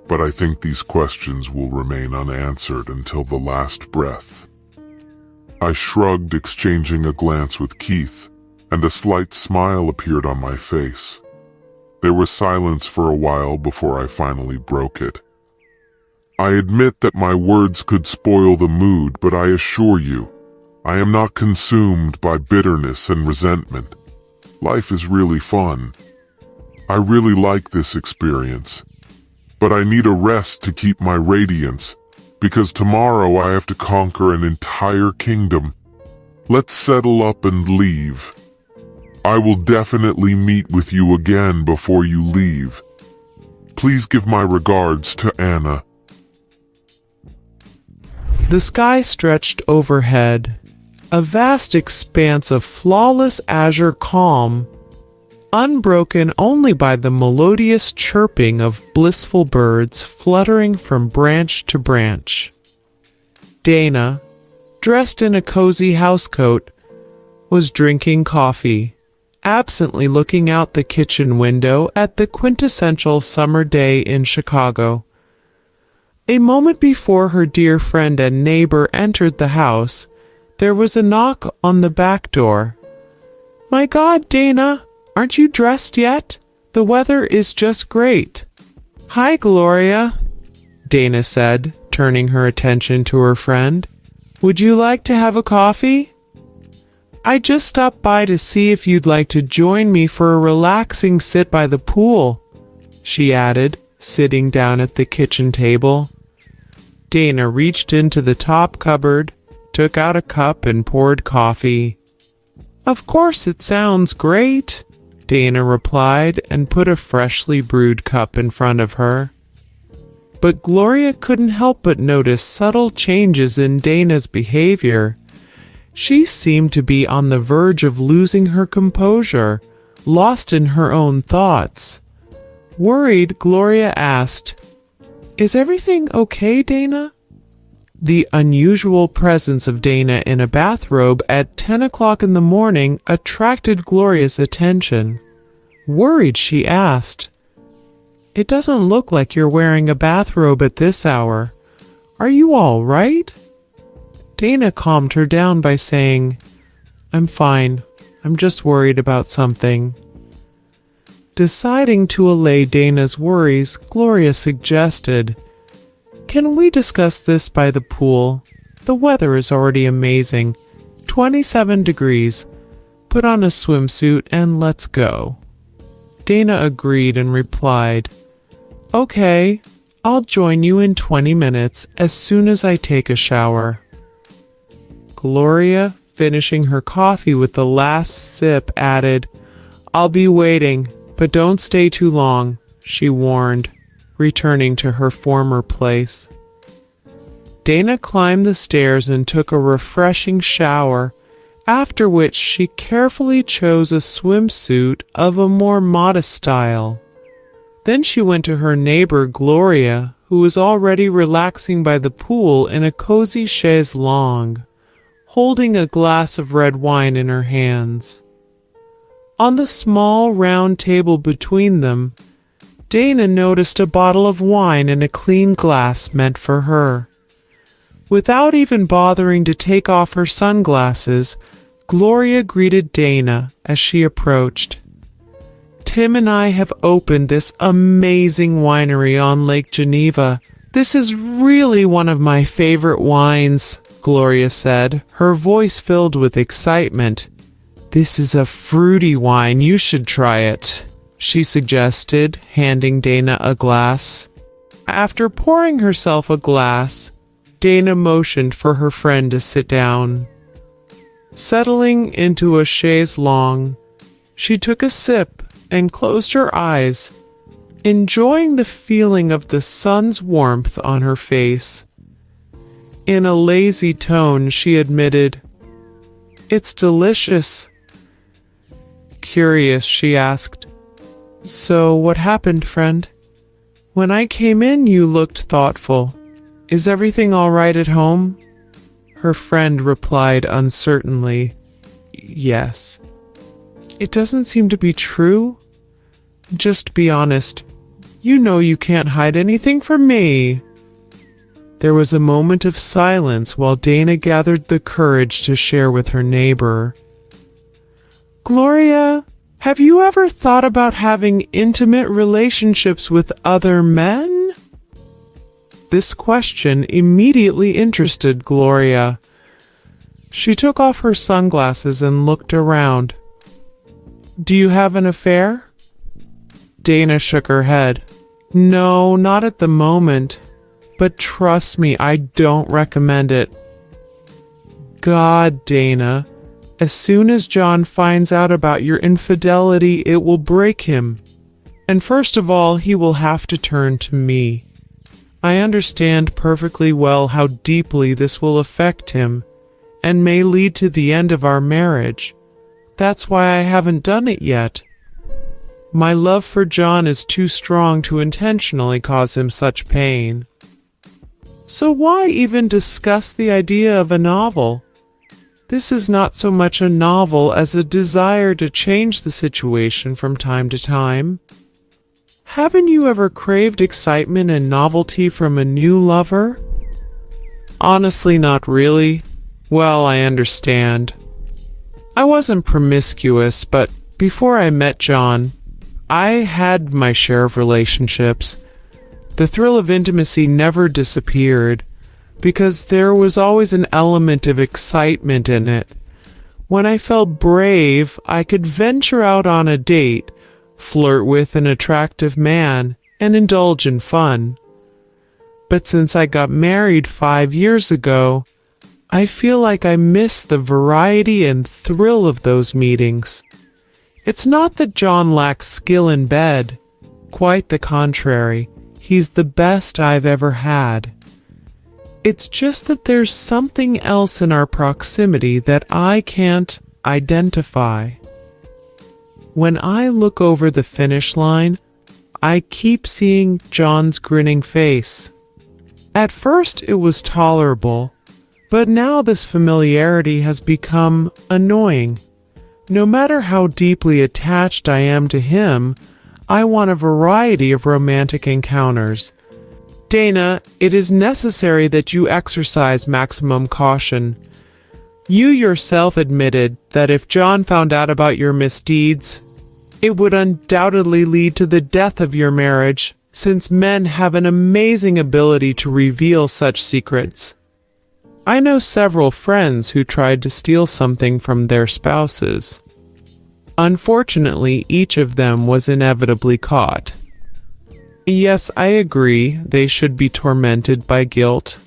S1: but I think these questions will remain unanswered until the last breath. I shrugged, exchanging a glance with Keith, and a slight smile appeared on my face. There was silence for a while before I finally broke it. I admit that my words could spoil the mood, but I assure you, I am not consumed by bitterness and resentment. Life is really fun. I really like this experience. But I need a rest to keep my radiance, because tomorrow I have to conquer an entire kingdom. Let's settle up and leave. I will definitely meet with you again before you leave. Please give my regards to Anna.
S2: The sky stretched overhead, a vast expanse of flawless azure calm, unbroken only by the melodious chirping of blissful birds fluttering from branch to branch. Dana, dressed in a cozy housecoat, was drinking coffee, absently looking out the kitchen window at the quintessential summer day in Chicago. A moment before her dear friend and neighbor entered the house, there was a knock on the back door. "My God, Dana, aren't you dressed yet? The weather is just great." "Hi, Gloria," Dana said, turning her attention to her friend. "Would you like to have a coffee?" "I just stopped by to see if you'd like to join me for a relaxing sit by the pool," she added, sitting down at the kitchen table. Dana reached into the top cupboard, took out a cup and poured coffee. "Of course, it sounds great," Dana replied and put a freshly brewed cup in front of her. But Gloria couldn't help but notice subtle changes in Dana's behavior. She seemed to be on the verge of losing her composure, lost in her own thoughts. Worried, Gloria asked, Is everything okay, Dana? The unusual presence of Dana in a bathrobe at 10 o'clock in the morning attracted Gloria's attention. Worried, she asked, "It doesn't look like you're wearing a bathrobe at this hour. Are you all right?" Dana calmed her down by saying, "I'm fine. I'm just worried about something." Deciding to allay Dana's worries, Gloria suggested, "Can we discuss this by the pool? The weather is already amazing. 27 degrees. Put on a swimsuit and let's go." Dana agreed and replied, "Okay, I'll join you in 20 minutes as soon as I take a shower." Gloria, finishing her coffee with the last sip, added, "I'll be waiting, but don't stay too long," she warned, returning to her former place. Dana climbed the stairs and took a refreshing shower, after which she carefully chose a swimsuit of a more modest style. Then she went to her neighbor Gloria, who was already relaxing by the pool in a cozy chaise longue, holding a glass of red wine in her hands. On the small round table between them, Dana noticed a bottle of wine in a clean glass meant for her. Without even bothering to take off her sunglasses, Gloria greeted Dana as she approached. "Tim and I have opened this amazing winery on Lake Geneva. This is really one of my favorite wines," Gloria said, her voice filled with excitement. "This is a fruity wine. You should try it," she suggested, handing Dana a glass. After pouring herself a glass, Dana motioned for her friend to sit down. Settling into a chaise longue, she took a sip and closed her eyes, enjoying the feeling of the sun's warmth on her face. In a lazy tone, she admitted, "It's delicious." Curious, she asked, "So what happened, friend? When I came in, you looked thoughtful. Is everything all right at home?" Her friend replied uncertainly, "Yes." "It doesn't seem to be true. Just be honest. You know you can't hide anything from me." There was a moment of silence while Dana gathered the courage to share with her neighbor. "Gloria, have you ever thought about having intimate relationships with other men?" This question immediately interested Gloria. She took off her sunglasses and looked around. "Do you have an affair?" Dana shook her head. "No, not at the moment. But trust me, I don't recommend it." "God, Dana, as soon as John finds out about your infidelity, it will break him. And first of all, he will have to turn to me. I understand perfectly well how deeply this will affect him, and may lead to the end of our marriage. That's why I haven't done it yet. My love for John is too strong to intentionally cause him such pain. So why even discuss the idea of a novel? This is not so much a novel as a desire to change the situation from time to time. Haven't you ever craved excitement and novelty from a new lover?" "Honestly, not really. Well, I understand. I wasn't promiscuous, but before I met John, I had my share of relationships. The thrill of intimacy never disappeared, because there was always an element of excitement in it. When I felt brave, I could venture out on a date, flirt with an attractive man, and indulge in fun. But since I got married 5 years ago, I feel like I miss the variety and thrill of those meetings. It's not that John lacks skill in bed. Quite the contrary. He's the best I've ever had. It's just that there's something else in our proximity that I can't identify. When I look over the finish line, I keep seeing John's grinning face. At first it was tolerable, but now this familiarity has become annoying. No matter how deeply attached I am to him, I want a variety of romantic encounters. Dana, it is necessary that you exercise maximum caution. You yourself admitted that if John found out about your misdeeds, it would undoubtedly lead to the death of your marriage, since men have an amazing ability to reveal such secrets. I know several friends who tried to steal something from their spouses. Unfortunately, each of them was inevitably caught. Yes, I agree, they should be tormented by guilt.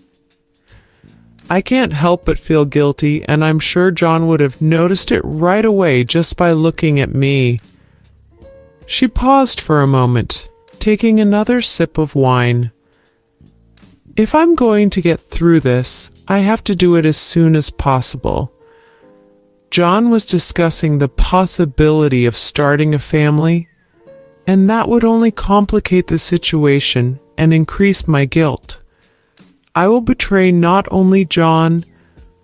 S2: I can't help but feel guilty, and I'm sure John would have noticed it right away just by looking at me. She paused for a moment, taking another sip of wine. If I'm going to get through this, I have to do it as soon as possible. John was discussing the possibility of starting a family, and that would only complicate the situation and increase my guilt. I will betray not only John,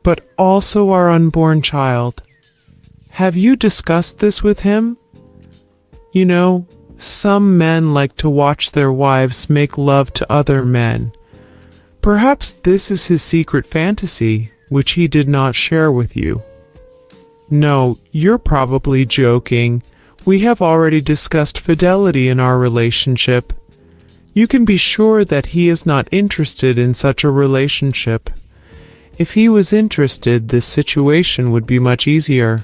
S2: but also our unborn child. Have you discussed this with him? You know, some men like to watch their wives make love to other men. Perhaps this is his secret fantasy, which he did not share with you. No, you're probably joking. We have already discussed fidelity in our relationship. You can be sure that he is not interested in such a relationship. If he was interested, this situation would be much easier.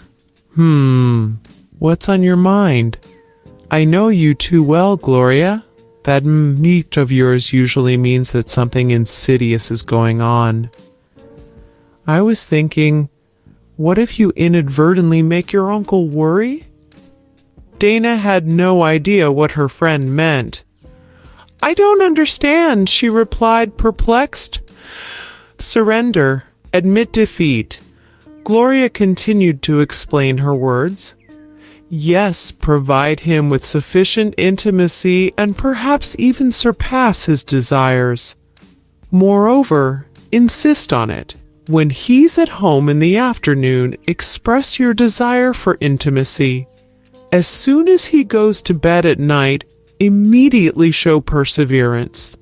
S2: What's on your mind? I know you too well, Gloria. That meat of yours usually means that something insidious is going on. I was thinking, what if you inadvertently make your uncle worry? Dana had no idea what her friend meant. I don't understand, she replied, perplexed. Surrender. Admit defeat. Gloria continued to explain her words. Yes, provide him with sufficient intimacy and perhaps even surpass his desires. Moreover, insist on it. When he's at home in the afternoon, express your desire for intimacy. As soon as he goes to bed at night, immediately show perseverance.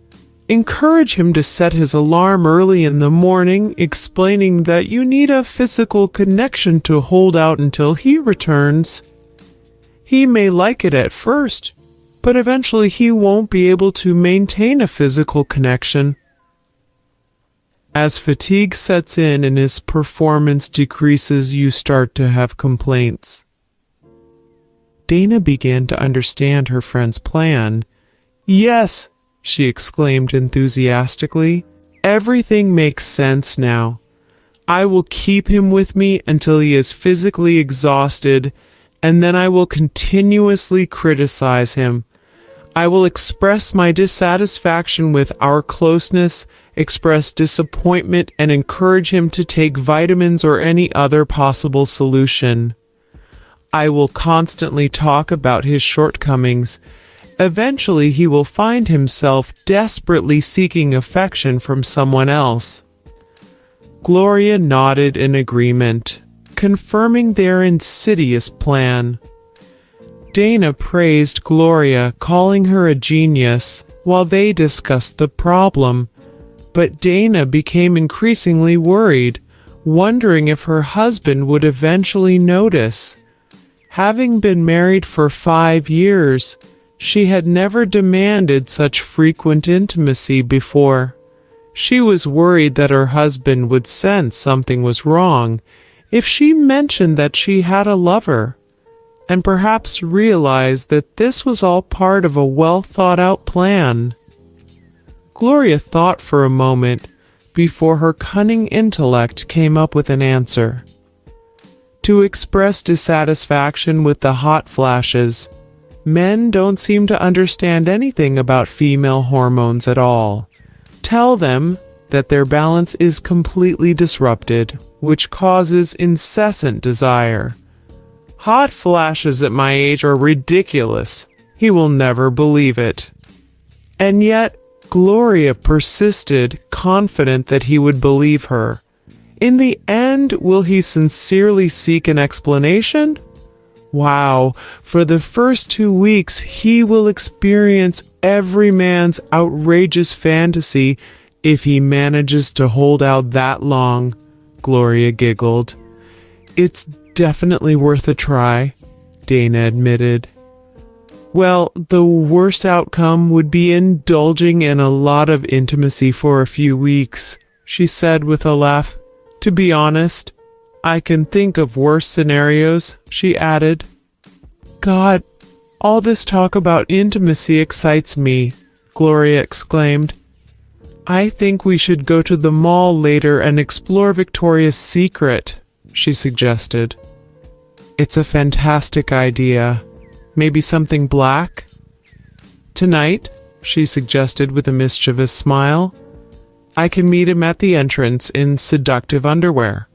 S2: Encourage him to set his alarm early in the morning, explaining that you need a physical connection to hold out until he returns. He may like it at first, but eventually he won't be able to maintain a physical connection. As fatigue sets in and his performance decreases, you start to have complaints. Dana began to understand her friend's plan. Yes, she exclaimed enthusiastically. Everything makes sense now. I will keep him with me until he is physically exhausted, and then I will continuously criticize him. I will express my dissatisfaction with our closeness, express disappointment, and encourage him to take vitamins or any other possible solution. I will constantly talk about his shortcomings. Eventually, he will find himself desperately seeking affection from someone else. Gloria nodded in agreement, confirming their insidious plan. Dana praised Gloria, calling her a genius, while they discussed the problem. But Dana became increasingly worried, wondering if her husband would eventually notice. Having been married for 5 years, she had never demanded such frequent intimacy before. She was worried that her husband would sense something was wrong if she mentioned that she had a lover, and perhaps realize that this was all part of a well-thought-out plan. Gloria thought for a moment before her cunning intellect came up with an answer. To express dissatisfaction with the hot flashes, men don't seem to understand anything about female hormones at all. Tell them that their balance is completely disrupted, which causes incessant desire. Hot flashes at my age are ridiculous. He will never believe it. And yet, Gloria persisted, confident that he would believe her. In the end, will he sincerely seek an explanation? Wow, for the first 2 weeks, he will experience every man's outrageous fantasy if he manages to hold out that long, Gloria giggled. It's definitely worth a try, Dana admitted. Well, the worst outcome would be indulging in a lot of intimacy for a few weeks, she said with a laugh. To be honest, I can think of worse scenarios, she added. God, all this talk about intimacy excites me, Gloria exclaimed. I think we should go to the mall later and explore Victoria's Secret, she suggested. It's a fantastic idea. Maybe something black? Tonight, she suggested with a mischievous smile. I can meet him at the entrance in seductive underwear.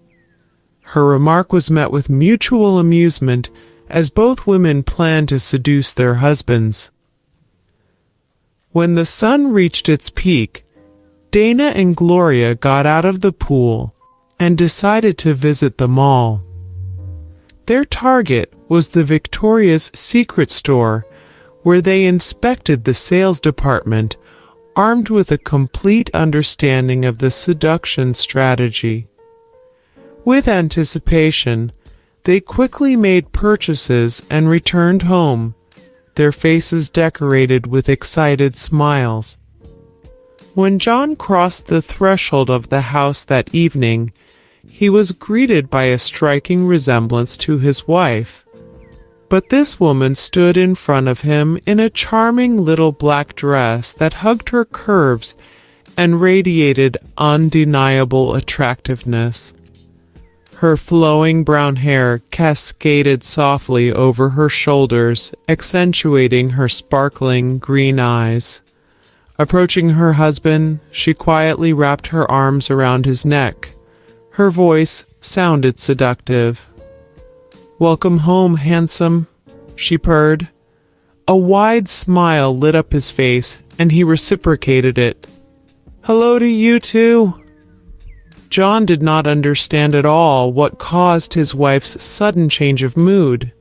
S2: Her remark was met with mutual amusement as both women planned to seduce their husbands. When the sun reached its peak, Dana and Gloria got out of the pool and decided to visit the mall. Their target was the Victoria's Secret store, where they inspected the sales department, armed with a complete understanding of the seduction strategy. With anticipation, they quickly made purchases and returned home, their faces decorated with excited smiles. When John crossed the threshold of the house that evening, he was greeted by a striking resemblance to his wife. But this woman stood in front of him in a charming little black dress that hugged her curves and radiated undeniable attractiveness. Her flowing brown hair cascaded softly over her shoulders, accentuating her sparkling green eyes. Approaching her husband, she quietly wrapped her arms around his neck. Her voice sounded seductive. Welcome home, handsome, she purred. A wide smile lit up his face, and he reciprocated it. Hello to you too. John did not understand at all what caused his wife's sudden change of mood,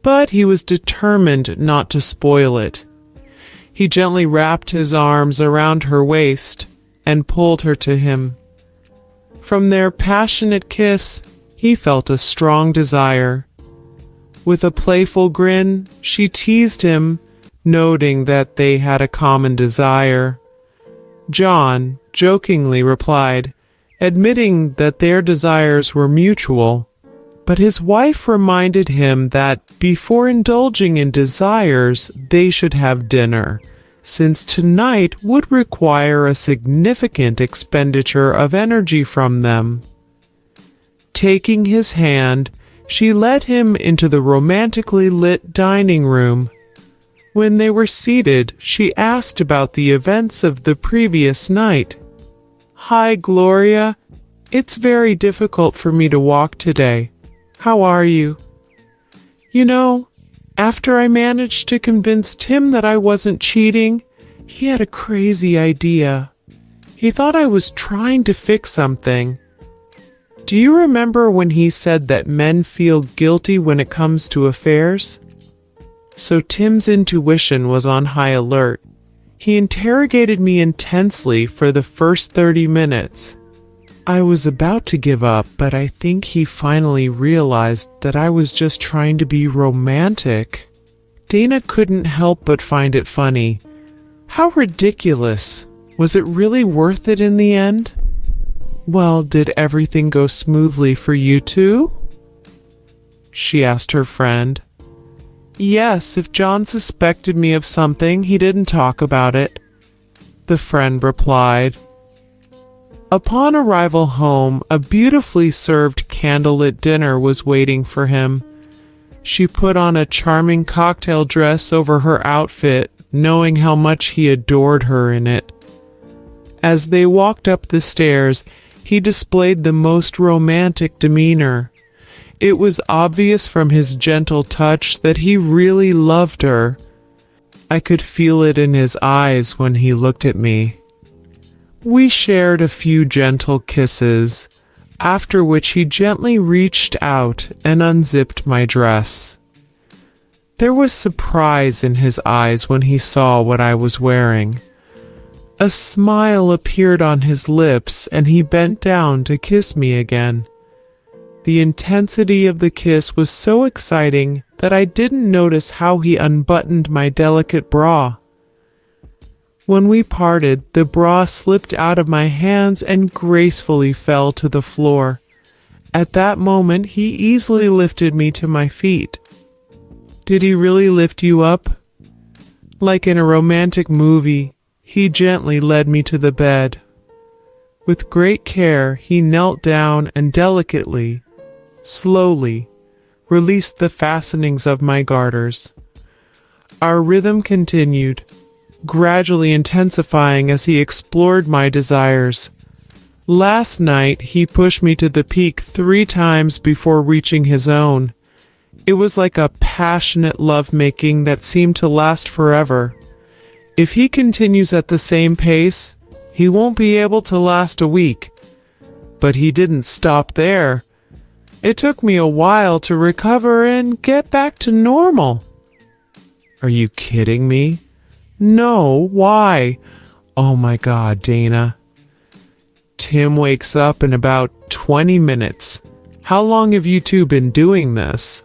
S2: but he was determined not to spoil it. He gently wrapped his arms around her waist and pulled her to him. From their passionate kiss, he felt a strong desire. With a playful grin, she teased him, noting that they had a common desire. John jokingly replied, admitting that their desires were mutual, but his wife reminded him that before indulging in desires, they should have dinner, since tonight would require a significant expenditure of energy from them. Taking his hand, she led him into the romantically lit dining room. When they were seated, she asked about the events of the previous night. Hi, Gloria. It's very difficult for me to walk today. How are you? You know, after I managed to convince Tim that I wasn't cheating, he had a crazy idea. He thought I was trying to fix something. Do you remember when he said that men feel guilty when it comes to affairs? So Tim's intuition was on high alert. He interrogated me intensely for the first 30 minutes. I was about to give up, but I think he finally realized that I was just trying to be romantic. Dana couldn't help but find it funny. How ridiculous. Was it really worth it in the end? Well, did everything go smoothly for you too? She asked her friend. Yes, if John suspected me of something, he didn't talk about it, the friend replied. Upon arrival home, a beautifully served candlelit dinner was waiting for him. She put on a charming cocktail dress over her outfit, knowing how much he adored her in it. As they walked up the stairs, he displayed the most romantic demeanor. It was obvious from his gentle touch that he really loved her. I could feel it in his eyes when he looked at me. We shared a few gentle kisses, after which he gently reached out and unzipped my dress. There was surprise in his eyes when he saw what I was wearing. A smile appeared on his lips and he bent down to kiss me again. The intensity of the kiss was so exciting that I didn't notice how he unbuttoned my delicate bra. When we parted, the bra slipped out of my hands and gracefully fell to the floor. At that moment, he easily lifted me to my feet. Did he really lift you up? Like in a romantic movie, he gently led me to the bed. With great care, he knelt down and delicately, slowly, released the fastenings of my garters. Our rhythm continued, gradually intensifying as he explored my desires. Last night, he pushed me to the peak 3 times before reaching his own. It was like a passionate lovemaking that seemed to last forever. If he continues at the same pace, he won't be able to last a week. But he didn't stop there. It took me a while to recover and get back to normal. Are you kidding me? No, why? Oh my God, Dana. Tim wakes up in about 20 minutes. How long have you two been doing this?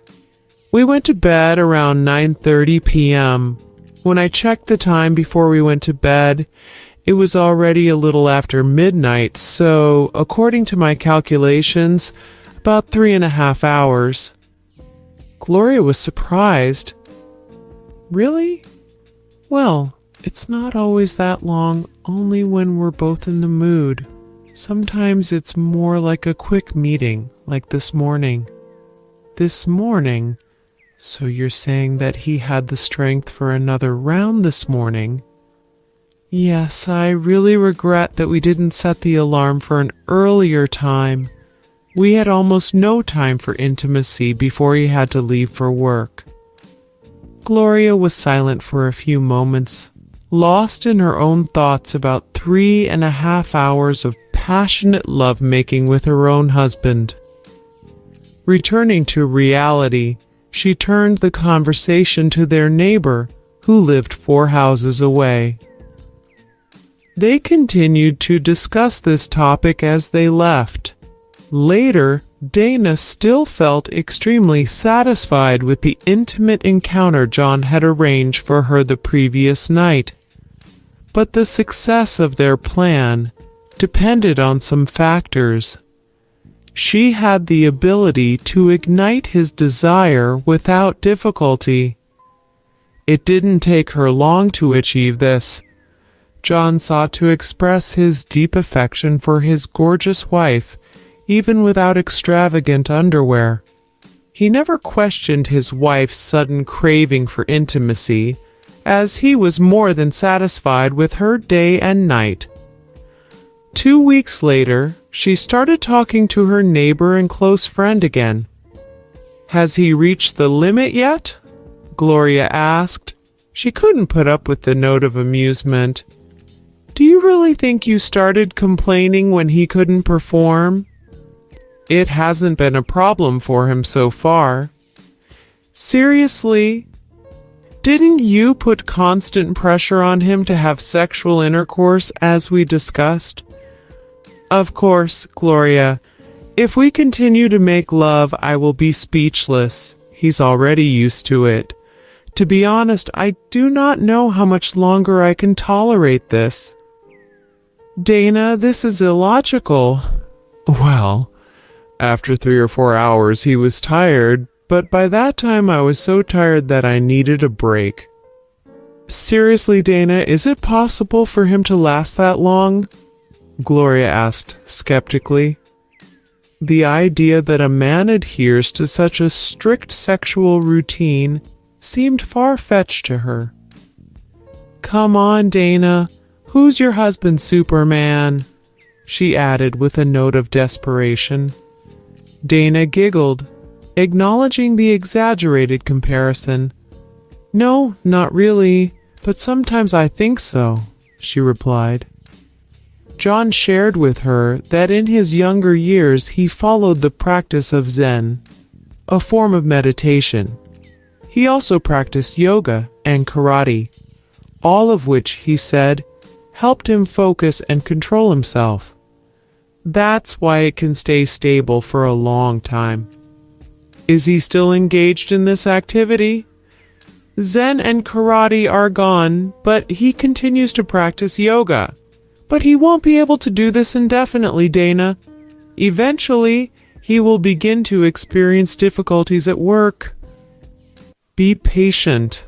S2: We went to bed around 9:30 p.m. When I checked the time before we went to bed, it was already a little after midnight, so, according to my calculations, about 3.5 hours. Gloria was surprised. Really? Well, it's not always that long, only when we're both in the mood. Sometimes it's more like a quick meeting, like this morning. This morning? So you're saying that he had the strength for another round this morning? Yes, I really regret that we didn't set the alarm for an earlier time. We had almost no time for intimacy before he had to leave for work. Gloria was silent for a few moments, lost in her own thoughts about 3.5 hours of passionate lovemaking with her own husband. Returning to reality, she turned the conversation to their neighbor, who lived 4 houses away. They continued to discuss this topic as they left. Later, Dana still felt extremely satisfied with the intimate encounter John had arranged for her the previous night. But the success of their plan depended on some factors. She had the ability to ignite his desire without difficulty. It didn't take her long to achieve this. John sought to express his deep affection for his gorgeous wife, even without extravagant underwear. He never questioned his wife's sudden craving for intimacy, as he was more than satisfied with her day and night. 2 weeks later, she started talking to her neighbor and close friend again. Has he reached the limit yet? Gloria asked. She couldn't put up with the note of amusement. Do you really think you started complaining when he couldn't perform? It hasn't been a problem for him so far. Seriously? Didn't you put constant pressure on him to have sexual intercourse as we discussed? Of course, Gloria. If we continue to make love, I will be speechless. He's already used to it. To be honest, I do not know how much longer I can tolerate this. Dana, this is illogical. Well, after 3 or 4 hours he was tired, but by that time I was so tired that I needed a break. Seriously, Dana, is it possible for him to last that long? Gloria asked skeptically. The idea that a man adheres to such a strict sexual routine seemed far-fetched to her. Come on, Dana. Who's your husband, Superman? She added with a note of desperation. Dana giggled, acknowledging the exaggerated comparison. No, not really. But sometimes I think so, she replied. John shared with her that in his younger years he followed the practice of Zen, a form of meditation. He also practiced yoga and karate, all of which, he said, helped him focus and control himself. That's why it can stay stable for a long time. Is he still engaged in this activity? Zen and karate are gone, but he continues to practice yoga. But he won't be able to do this indefinitely, Dana. Eventually, he will begin to experience difficulties at work. Be patient.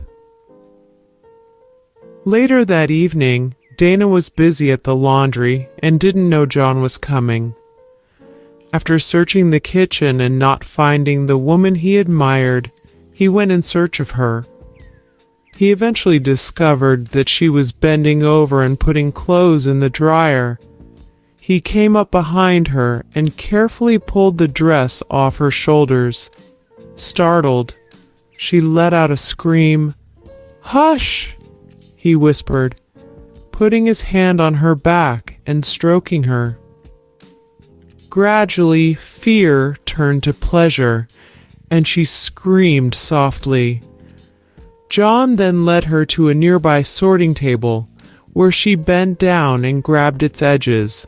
S2: Later that evening, Dana was busy at the laundry and didn't know John was coming. After searching the kitchen and not finding the woman he admired, he went in search of her. He eventually discovered that she was bending over and putting clothes in the dryer. He came up behind her and carefully pulled the dress off her shoulders. Startled, she let out a scream. "Hush!" he whispered, putting his hand on her back and stroking her. Gradually, fear turned to pleasure, and she screamed softly. John then led her to a nearby sorting table, where she bent down and grabbed its edges.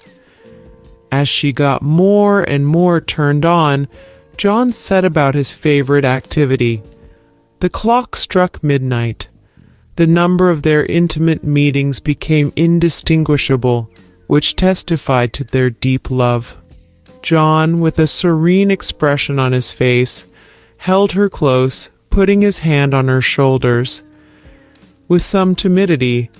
S2: As she got more and more turned on, John set about his favorite activity. The clock struck midnight. The number of their intimate meetings became indistinguishable, which testified to their deep love. John, with a serene expression on his face, held her close, putting his hand on her shoulders. With some timidity,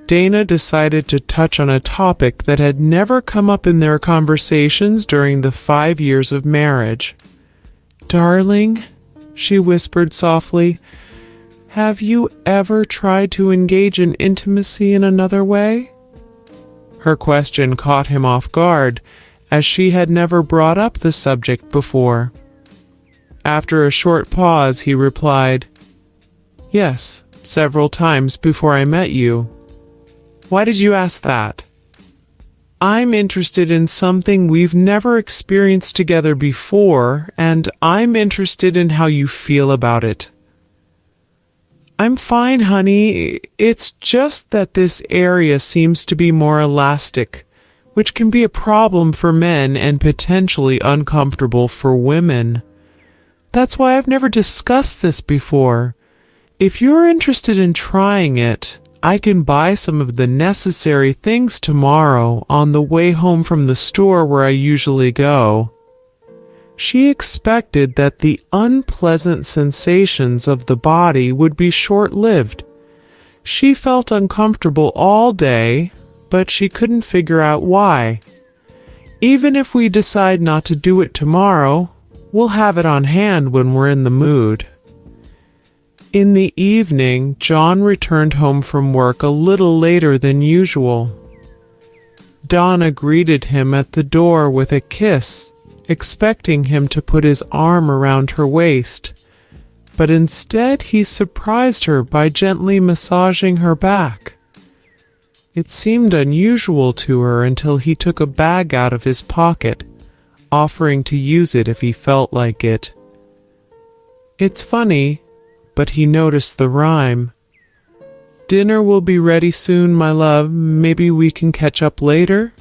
S2: Dana decided to touch on a topic that had never come up in their conversations during the 5 years of marriage. "Darling," she whispered softly, "have you ever tried to engage in intimacy in another way?" Her question caught him off guard, as she had never brought up the subject before. After a short pause, he replied, "Yes, several times before I met you." "Why did you ask that?" "I'm interested in something we've never experienced together before, and I'm interested in how you feel about it." "I'm fine, honey. It's just that this area seems to be more elastic, which can be a problem for men and potentially uncomfortable for women. That's why I've never discussed this before. If you're interested in trying it, I can buy some of the necessary things tomorrow on the way home from the store where I usually go." She expected that the unpleasant sensations of the body would be short-lived. She felt uncomfortable all day, but she couldn't figure out why. "Even if we decide not to do it tomorrow, we'll have it on hand when we're in the mood." In the evening, John returned home from work a little later than usual. Donna greeted him at the door with a kiss, expecting him to put his arm around her waist, but instead he surprised her by gently massaging her back. It seemed unusual to her until he took a bag out of his pocket, offering to use it if he felt like it. It's funny, but he noticed the rhyme. "Dinner will be ready soon, my love. Maybe we can catch up later?"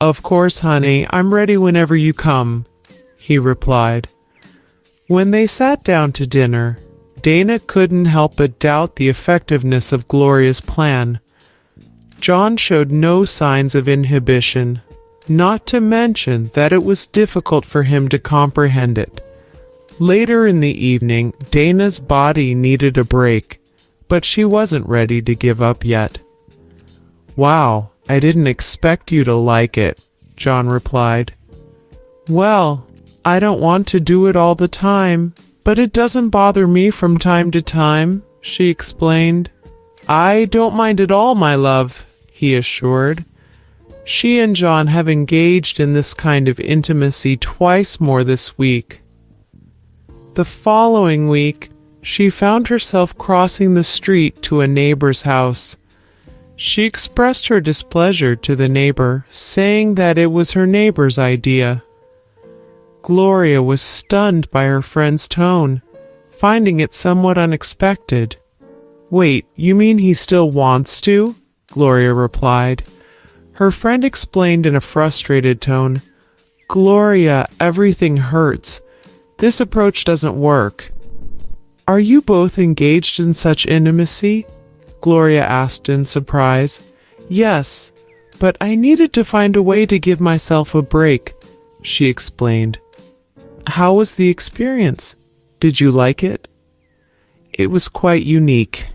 S2: "Of course, honey. I'm ready whenever you come," he replied. When they sat down to dinner, Dana couldn't help but doubt the effectiveness of Gloria's plan. John showed no signs of inhibition, not to mention that it was difficult for him to comprehend it. Later in the evening, Dana's body needed a break, but she wasn't ready to give up yet. "Wow, I didn't expect you to like it," John replied. "Well, I don't want to do it all the time, but it doesn't bother me from time to time," she explained. "I don't mind at all, my love," he assured. She and John have engaged in this kind of intimacy twice more this week. The following week, she found herself crossing the street to a neighbor's house. She expressed her displeasure to the neighbor, saying that it was her neighbor's idea. Gloria was stunned by her friend's tone, finding it somewhat unexpected. "Wait, you mean he still wants to?" Gloria replied. Her friend explained in a frustrated tone, "Gloria, everything hurts. This approach doesn't work." "Are you both engaged in such intimacy?" Gloria asked in surprise. "Yes, but I needed to find a way to give myself a break," she explained. "How was the experience? Did you like it?" "It was quite unique.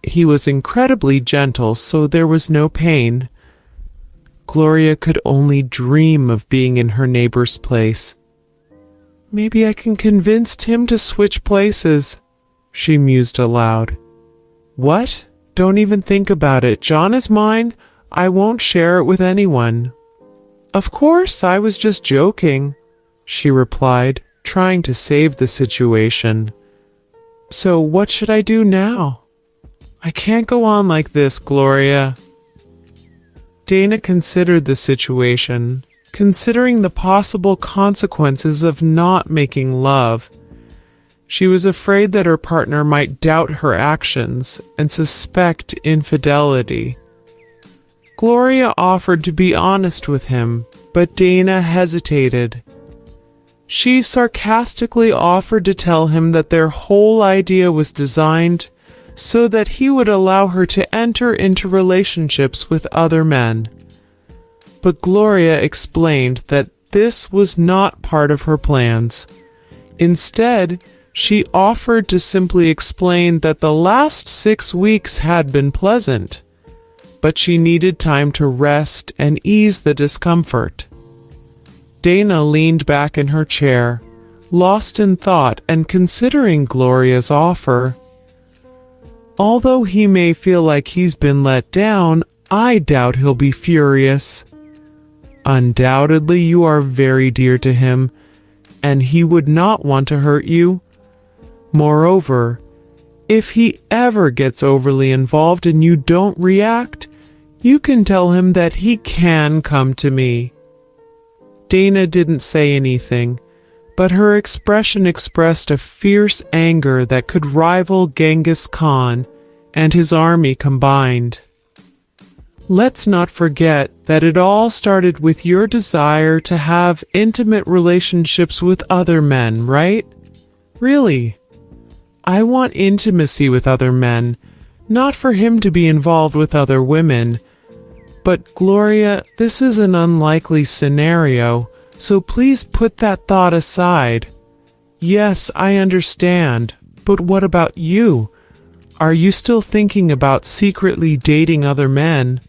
S2: He was incredibly gentle, so there was no pain." Gloria could only dream of being in her neighbor's place. "Maybe I can convince Tim to switch places," she mused aloud. "What? Don't even think about it. John is mine. I won't share it with anyone." "Of course, I was just joking," she replied, trying to save the situation. "So what should I do now? I can't go on like this, Gloria." Dana considered the situation, considering the possible consequences of not making love. She was afraid that her partner might doubt her actions and suspect infidelity. Gloria offered to be honest with him, but Dana hesitated. She sarcastically offered to tell him that their whole idea was designed so that he would allow her to enter into relationships with other men. But Gloria explained that this was not part of her plans. Instead, she offered to simply explain that the last 6 weeks had been pleasant, but she needed time to rest and ease the discomfort. Dana leaned back in her chair, lost in thought and considering Gloria's offer. "Although he may feel like he's been let down, I doubt he'll be furious. Undoubtedly, you are very dear to him, and he would not want to hurt you. Moreover, if he ever gets overly involved and you don't react, you can tell him that he can come to me." Dana didn't say anything, but her expression expressed a fierce anger that could rival Genghis Khan and his army combined. Let's not forget that it all started with your desire to have intimate relationships with other men, right? Really. I want intimacy with other men, not for him to be involved with other women. But Gloria, this is an unlikely scenario, so please put that thought aside. Yes, I understand, but what about you? Are you still thinking about secretly dating other men?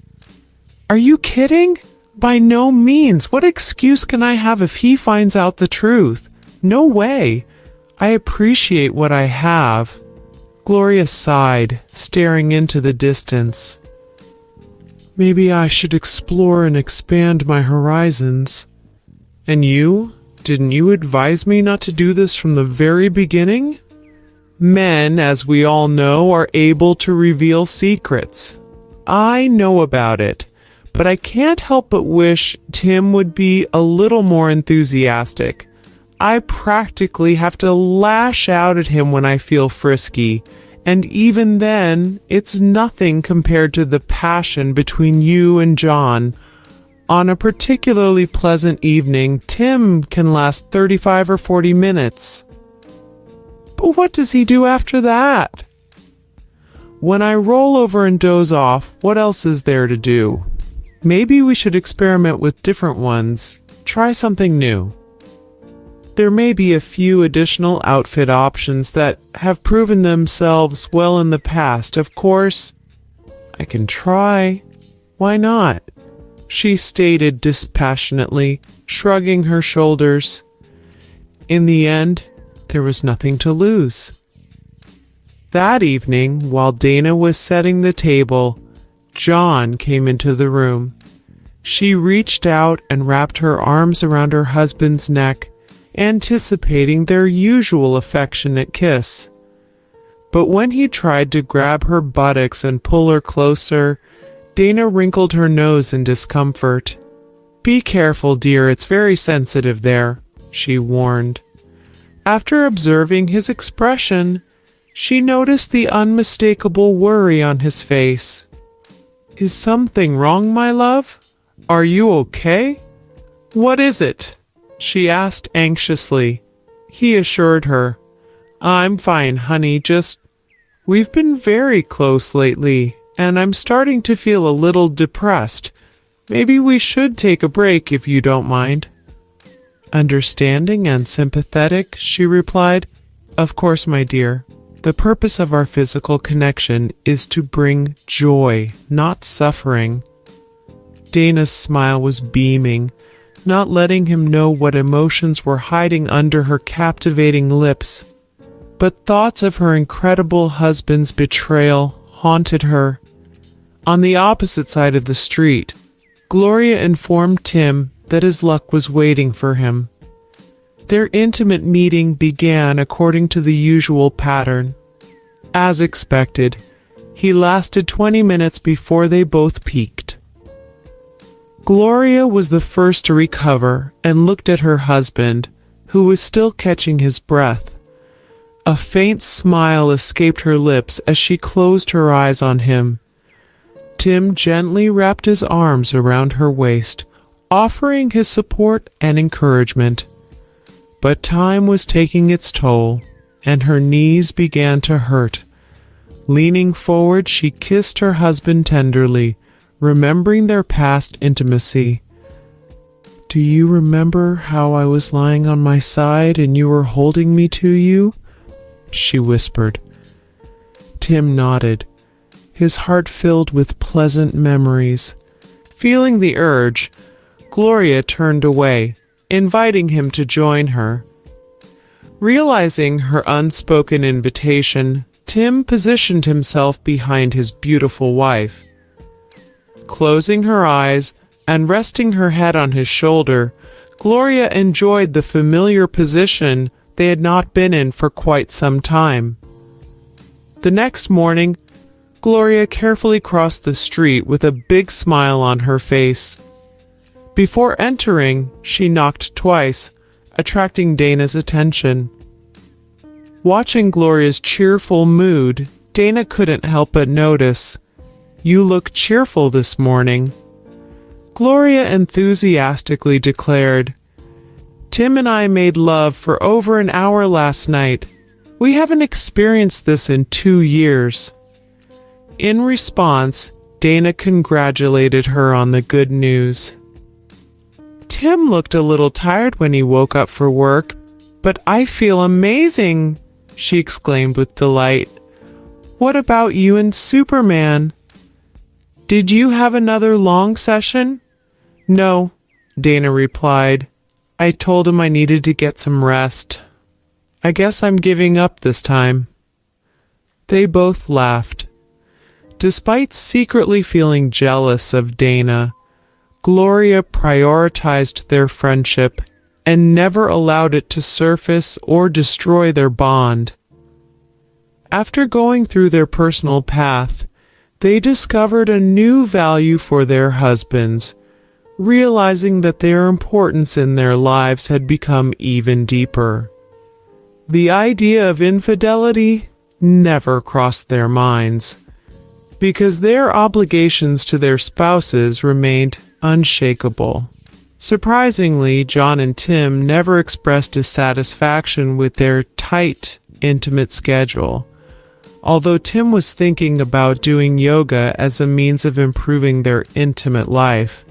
S2: Are you kidding? By no means. What excuse can I have if he finds out the truth? No way. I appreciate what I have. Gloria sighed, staring into the distance. Maybe I should explore and expand my horizons. And you? Didn't you advise me not to do this from the very beginning? Men, as we all know, are able to reveal secrets. I know about it, but I can't help but wish Tim would be a little more enthusiastic. I practically have to lash out at him when I feel frisky, and even then, it's nothing compared to the passion between you and John. On a particularly pleasant evening, Tim can last 35 or 40 minutes. But what does he do after that? When I roll over and doze off, what else is there to do? Maybe we should experiment with different ones. Try something new. There may be a few additional outfit options that have proven themselves well in the past. Of course, I can try. Why not? She stated dispassionately, shrugging her shoulders. In the end, there was nothing to lose. That evening, while Dana was setting the table, John came into the room. She reached out and wrapped her arms around her husband's neck, anticipating their usual affectionate kiss. But when he tried to grab her buttocks and pull her closer, Dana wrinkled her nose in discomfort. "Be careful, dear, it's very sensitive there," she warned. After observing his expression, she noticed the unmistakable worry on his face. "Is something wrong, my love? Are you okay?" "What is it?" she asked anxiously. He assured her, "I'm fine, honey, we've been very close lately, and I'm starting to feel a little depressed. Maybe we should take a break if you don't mind." Understanding and sympathetic, she replied, "Of course, my dear. The purpose of our physical connection is to bring joy, not suffering." Dana's smile was beaming, not letting him know what emotions were hiding under her captivating lips. But thoughts of her incredible husband's betrayal haunted her. On the opposite side of the street, Gloria informed Tim that his luck was waiting for him. Their intimate meeting began according to the usual pattern. As expected, he lasted 20 minutes before they both peaked. Gloria was the first to recover and looked at her husband, who was still catching his breath. A faint smile escaped her lips as she closed her eyes on him. Tim gently wrapped his arms around her waist, offering his support and encouragement. But time was taking its toll, and her knees began to hurt. Leaning forward, she kissed her husband tenderly, remembering their past intimacy. "Do you remember how I was lying on my side and you were holding me to you?" she whispered. Tim nodded, his heart filled with pleasant memories. Feeling the urge, Gloria turned away, inviting him to join her. Realizing her unspoken invitation, Tim positioned himself behind his beautiful wife. Closing her eyes and resting her head on his shoulder, Gloria enjoyed the familiar position they had not been in for quite some time. The next morning, Gloria carefully crossed the street with a big smile on her face. Before entering, she knocked twice, attracting Dana's attention. Watching Gloria's cheerful mood, Dana couldn't help but notice, "You look cheerful this morning." Gloria enthusiastically declared, "Tim and I made love for over an hour last night. We haven't experienced this in 2 years." In response, Dana congratulated her on the good news. "Tim looked a little tired when he woke up for work, but I feel amazing," she exclaimed with delight. "What about you and Superman? Did you have another long session?" "No," Dana replied. "I told him I needed to get some rest. I guess I'm giving up this time." They both laughed. Despite secretly feeling jealous of Dana, Gloria prioritized their friendship and never allowed it to surface or destroy their bond. After going through their personal path, they discovered a new value for their husbands, realizing that their importance in their lives had become even deeper. The idea of infidelity never crossed their minds, because their obligations to their spouses remained unshakable. Surprisingly, John and Tim never expressed dissatisfaction with their tight, intimate schedule, although Tim was thinking about doing yoga as a means of improving their intimate life.